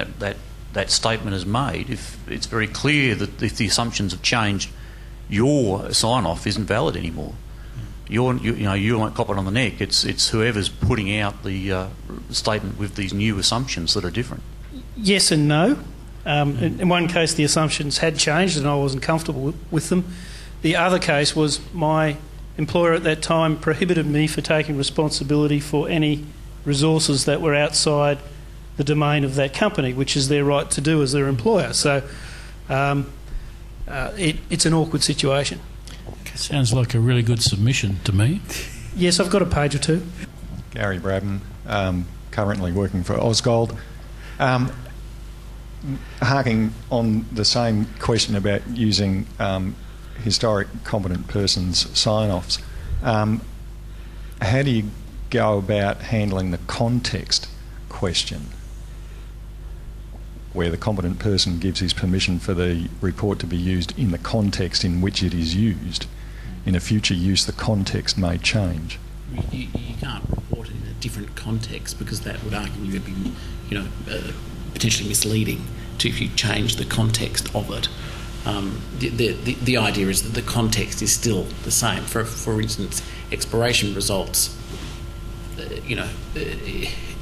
that statement is made, if it's very clear that if the assumptions have changed, your sign-off isn't valid anymore. You won't cop it on the neck. It's whoever's putting out the statement with these new assumptions that are different. Yes and no. In one case, the assumptions had changed and I wasn't comfortable with them. The other case was my employer at that time prohibited me for taking responsibility for any resources that were outside the domain of that company, which is their right to do as their employer. So it's an awkward situation. Sounds like a really good submission to me. Yes, I've got a page or two. Gary Braddon, currently working for Ausgold. Harking on the same question about using historic competent persons sign-offs, how do you go about handling the context question, where the competent person gives his permission for the report to be used in the context in which it is used? In a future use, the context may change. You can't report it in a different context, because that would arguably be, potentially misleading if you change the context of it. The idea is that the context is still the same. For instance, exploration results,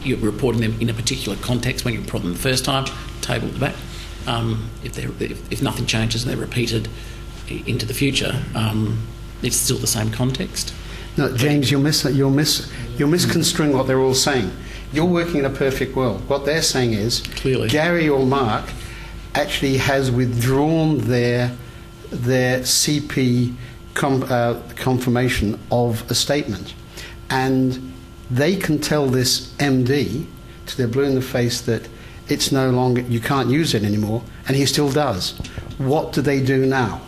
you're reporting them in a particular context when you report them the first time, table at the back. If nothing changes and they're repeated into the future, it's still the same context. No, James, you're misconstruing what they're all saying. You're working in a perfect world. What they're saying is, clearly, Gary or Mark actually has withdrawn their CP confirmation of a statement, and they can tell this MD to their blue in the face that it's no longer, you can't use it anymore, and he still does. What do they do now?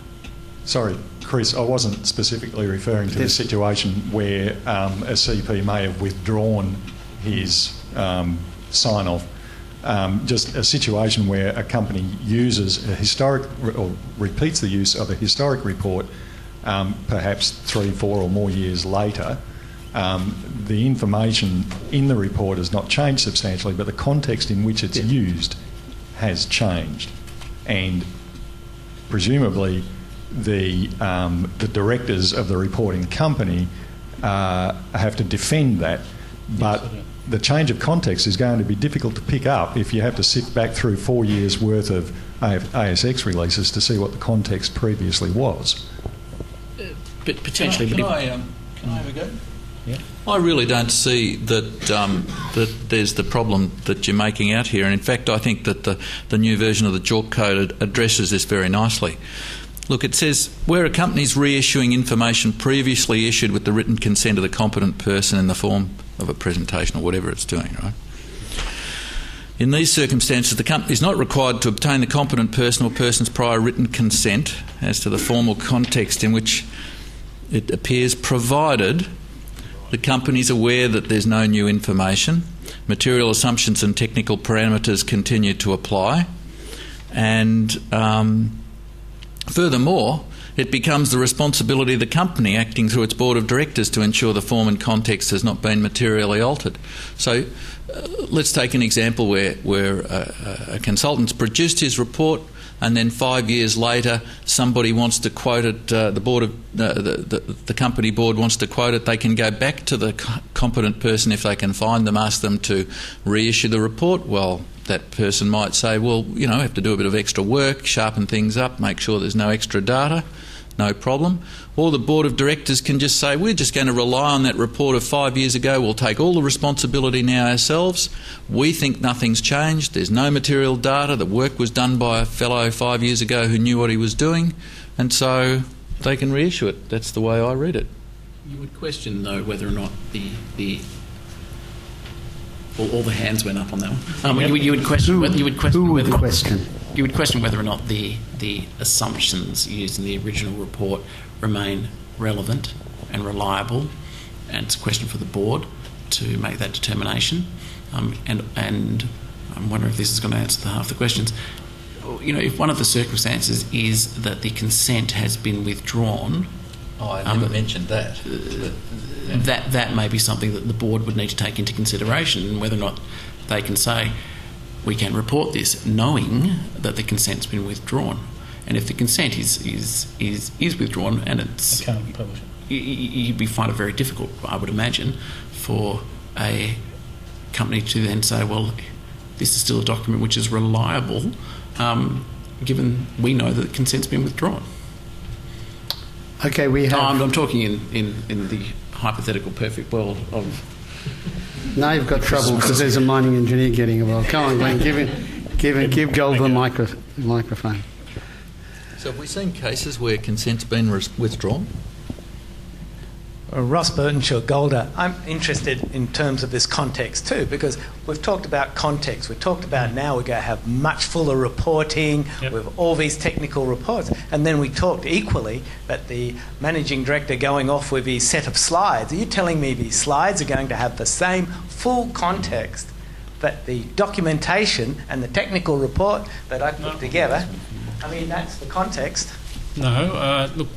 Sorry, Chris, I wasn't specifically referring to the situation where a CP may have withdrawn his sign-off. Just a situation where a company uses a historic, or repeats the use of a historic report, perhaps 3, 4 or more years later. The information in the report has not changed substantially, but the context in which it's used has changed, and presumably the directors of the reporting company have to defend that, but the change of context is going to be difficult to pick up if you have to sift back through 4 years' worth of ASX releases to see what the context previously was. But potentially, can I have a go? Yeah. I really don't see that there's the problem that you're making out here, and in fact I think that the new version of the JORC code addresses this very nicely. Look, it says, where a company's reissuing information previously issued with the written consent of the competent person in the form of a presentation or whatever it's doing, right? In these circumstances, the company is not required to obtain the competent person or person's prior written consent as to the formal context in which it appears, provided the company is aware that there's no new information, material assumptions and technical parameters continue to apply, and furthermore, it becomes the responsibility of the company acting through its board of directors to ensure the form and context has not been materially altered. So let's take an example where a consultant's produced his report, and then 5 years later somebody wants to quote it, the company board wants to quote it. They can go back to the competent person if they can find them, ask them to reissue the report. Well, that person might say, well, I have to do a bit of extra work, sharpen things up, make sure there's no extra data. no problem. Or the board of directors can just say, we're just going to rely on that report of 5 years ago. We'll take all the responsibility now ourselves. We think nothing's changed. There's no material data. The work was done by a fellow 5 years ago who knew what he was doing, and so they can reissue it. That's the way I read it. You would question, though, whether or not all the hands went up on that one. You would question whether you would question whether or not the assumptions used in the original report remain relevant and reliable, and it's a question for the board to make that determination. And I'm wondering if this is going to answer half the questions. You know, if one of the circumstances is that the consent has been withdrawn. Oh, I never mentioned that. That may be something that the board would need to take into consideration, and whether or not they can say, we can report this knowing that the consent's been withdrawn. And if the consent is withdrawn and it's... I can't publish it. You'd find it very difficult, I would imagine, for a company to then say, well, this is still a document which is reliable, given we know that the consent's been withdrawn. Okay, we have... I'm talking in the hypothetical perfect world of... Now you've got trouble because there's a mining engineer getting involved. Come on, Glenn, give Gold the microphone. So have we seen cases where consent's been withdrawn? Ross Burtonshaw, Golder. I'm interested in terms of this context too, because we've talked about context. We've talked about now we're going to have much fuller reporting with all these technical reports. And then we talked equally that the managing director going off with his set of slides. Are you telling me these slides are going to have the same full context that the documentation and the technical report that I put together? I mean, that's the context. No, look,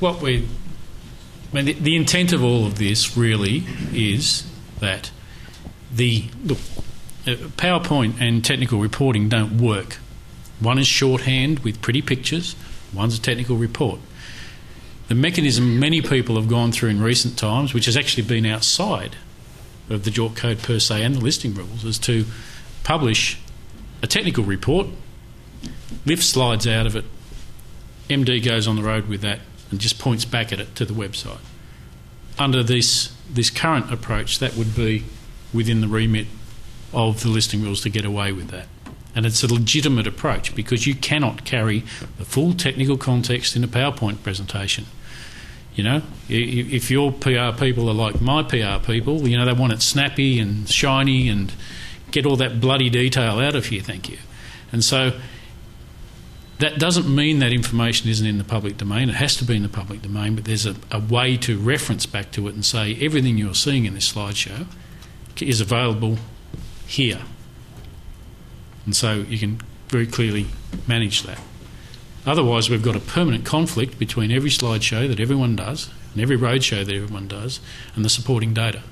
the intent of all of this really is that PowerPoint and technical reporting don't work. One is shorthand with pretty pictures, one's a technical report. The mechanism many people have gone through in recent times, which has actually been outside of the JORC code per se and the listing rules, is to publish a technical report, lift slides out of it, MD goes on the road with that and just points back at it to the website. Under this current approach, that would be within the remit of the listing rules to get away with that. And it's a legitimate approach because you cannot carry the full technical context in a PowerPoint presentation. You know, if your PR people are like my PR people, you know, they want it snappy and shiny and get all that bloody detail out of here, thank you. And so that doesn't mean that information isn't in the public domain. It has to be in the public domain, but there's a way to reference back to it and say everything you're seeing in this slideshow is available here. And so you can very clearly manage that. Otherwise, we've got a permanent conflict between every slideshow that everyone does and every roadshow that everyone does and the supporting data.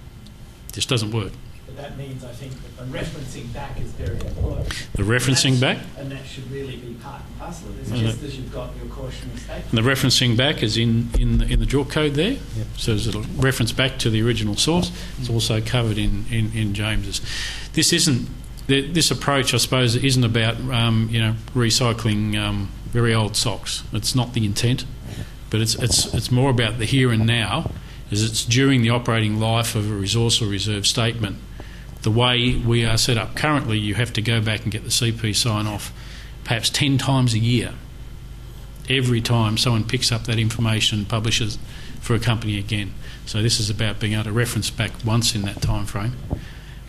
It just doesn't work. But that means, I think, that the referencing back is very important. The referencing back? And that should really be part and parcel of this, just as you've got your cautionary statement. And the referencing back is in the JORC code there. Yep. So there's a reference back to the original source. It's also covered in James's. This approach, I suppose, isn't about recycling very old socks. It's not the intent, but it's more about the here and now, as it's during the operating life of a resource or reserve statement. The way we are set up currently, you have to go back and get the CP sign-off perhaps 10 times a year. Every time someone picks up that information and publishes for a company again. So this is about being able to reference back once in that time frame.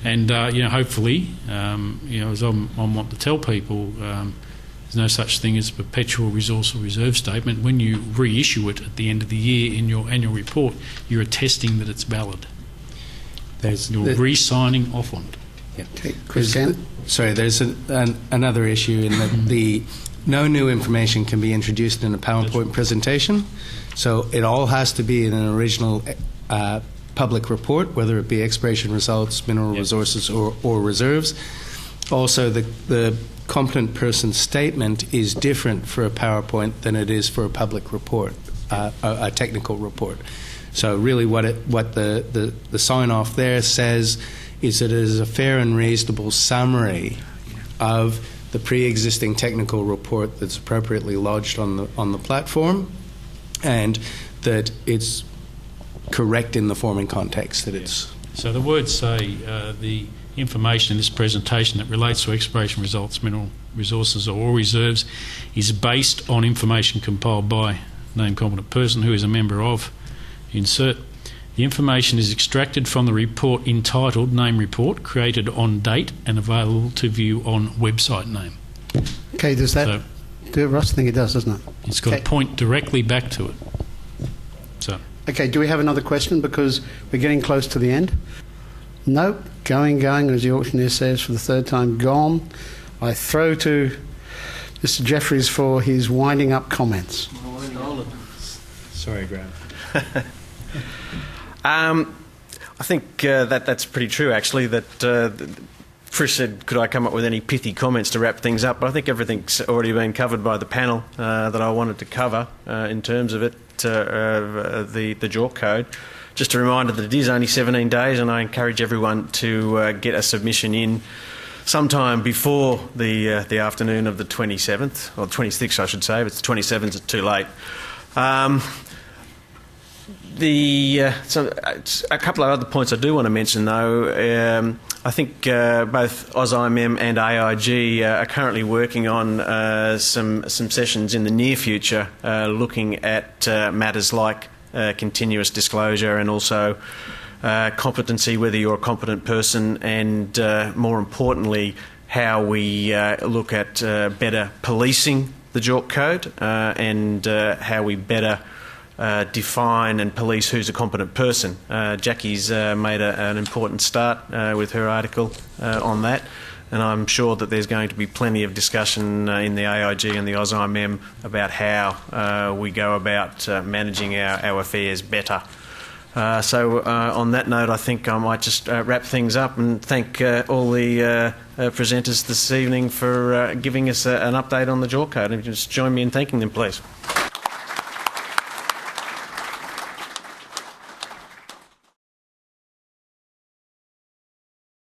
And, hopefully, as I want to tell people, there's no such thing as a perpetual resource or reserve statement. When you reissue it at the end of the year in your annual report, you're attesting that it's valid. You're re-signing off on it. Yeah. There's another issue in that no new information can be introduced in a PowerPoint presentation, so it all has to be in an original public report, whether it be exploration results, mineral resources, or reserves. Also, the competent person's statement is different for a PowerPoint than it is for a public report, a technical report. So really what the sign-off there says is that it is a fair and reasonable summary of the pre-existing technical report that's appropriately lodged on the platform, and that it's correct in the form and context that it's... So the words say the information in this presentation that relates to exploration results, mineral resources or oil reserves is based on information compiled by named competent person who is a member of, insert. The information is extracted from the report entitled Name Report, created on date and available to view on website name. Okay, does that do it, Ross? I think it does, doesn't it? It's got to point directly back to it. So. Okay, do we have another question? Because we're getting close to the end. Nope. Going, as the auctioneer says for the third time, gone. I throw to Mr. Jeffries for his winding up comments. Sorry, Graham. I think that's pretty true, actually, that Trish said, could I come up with any pithy comments to wrap things up? But I think everything's already been covered by the panel that I wanted to cover in terms of it, the JORC code. Just a reminder that it is only 17 days, and I encourage everyone to get a submission in sometime before the afternoon of the 27th, or 26th, I should say. If it's the 27th, it's too late. So a couple of other points I do want to mention, though. I think both AusIMM and AIG are currently working on some sessions in the near future looking at matters like continuous disclosure and also competency, whether you're a competent person, and more importantly, how we look at better policing the JORC code and how we better define and police who's a competent person. Jackie's made an important start with her article on that, and I'm sure that there's going to be plenty of discussion in the AIG and the AusIMM about how we go about managing our affairs better. So on that note, I think I might just wrap things up and thank all the presenters this evening for giving us an update on the JORC code. And just join me in thanking them, please.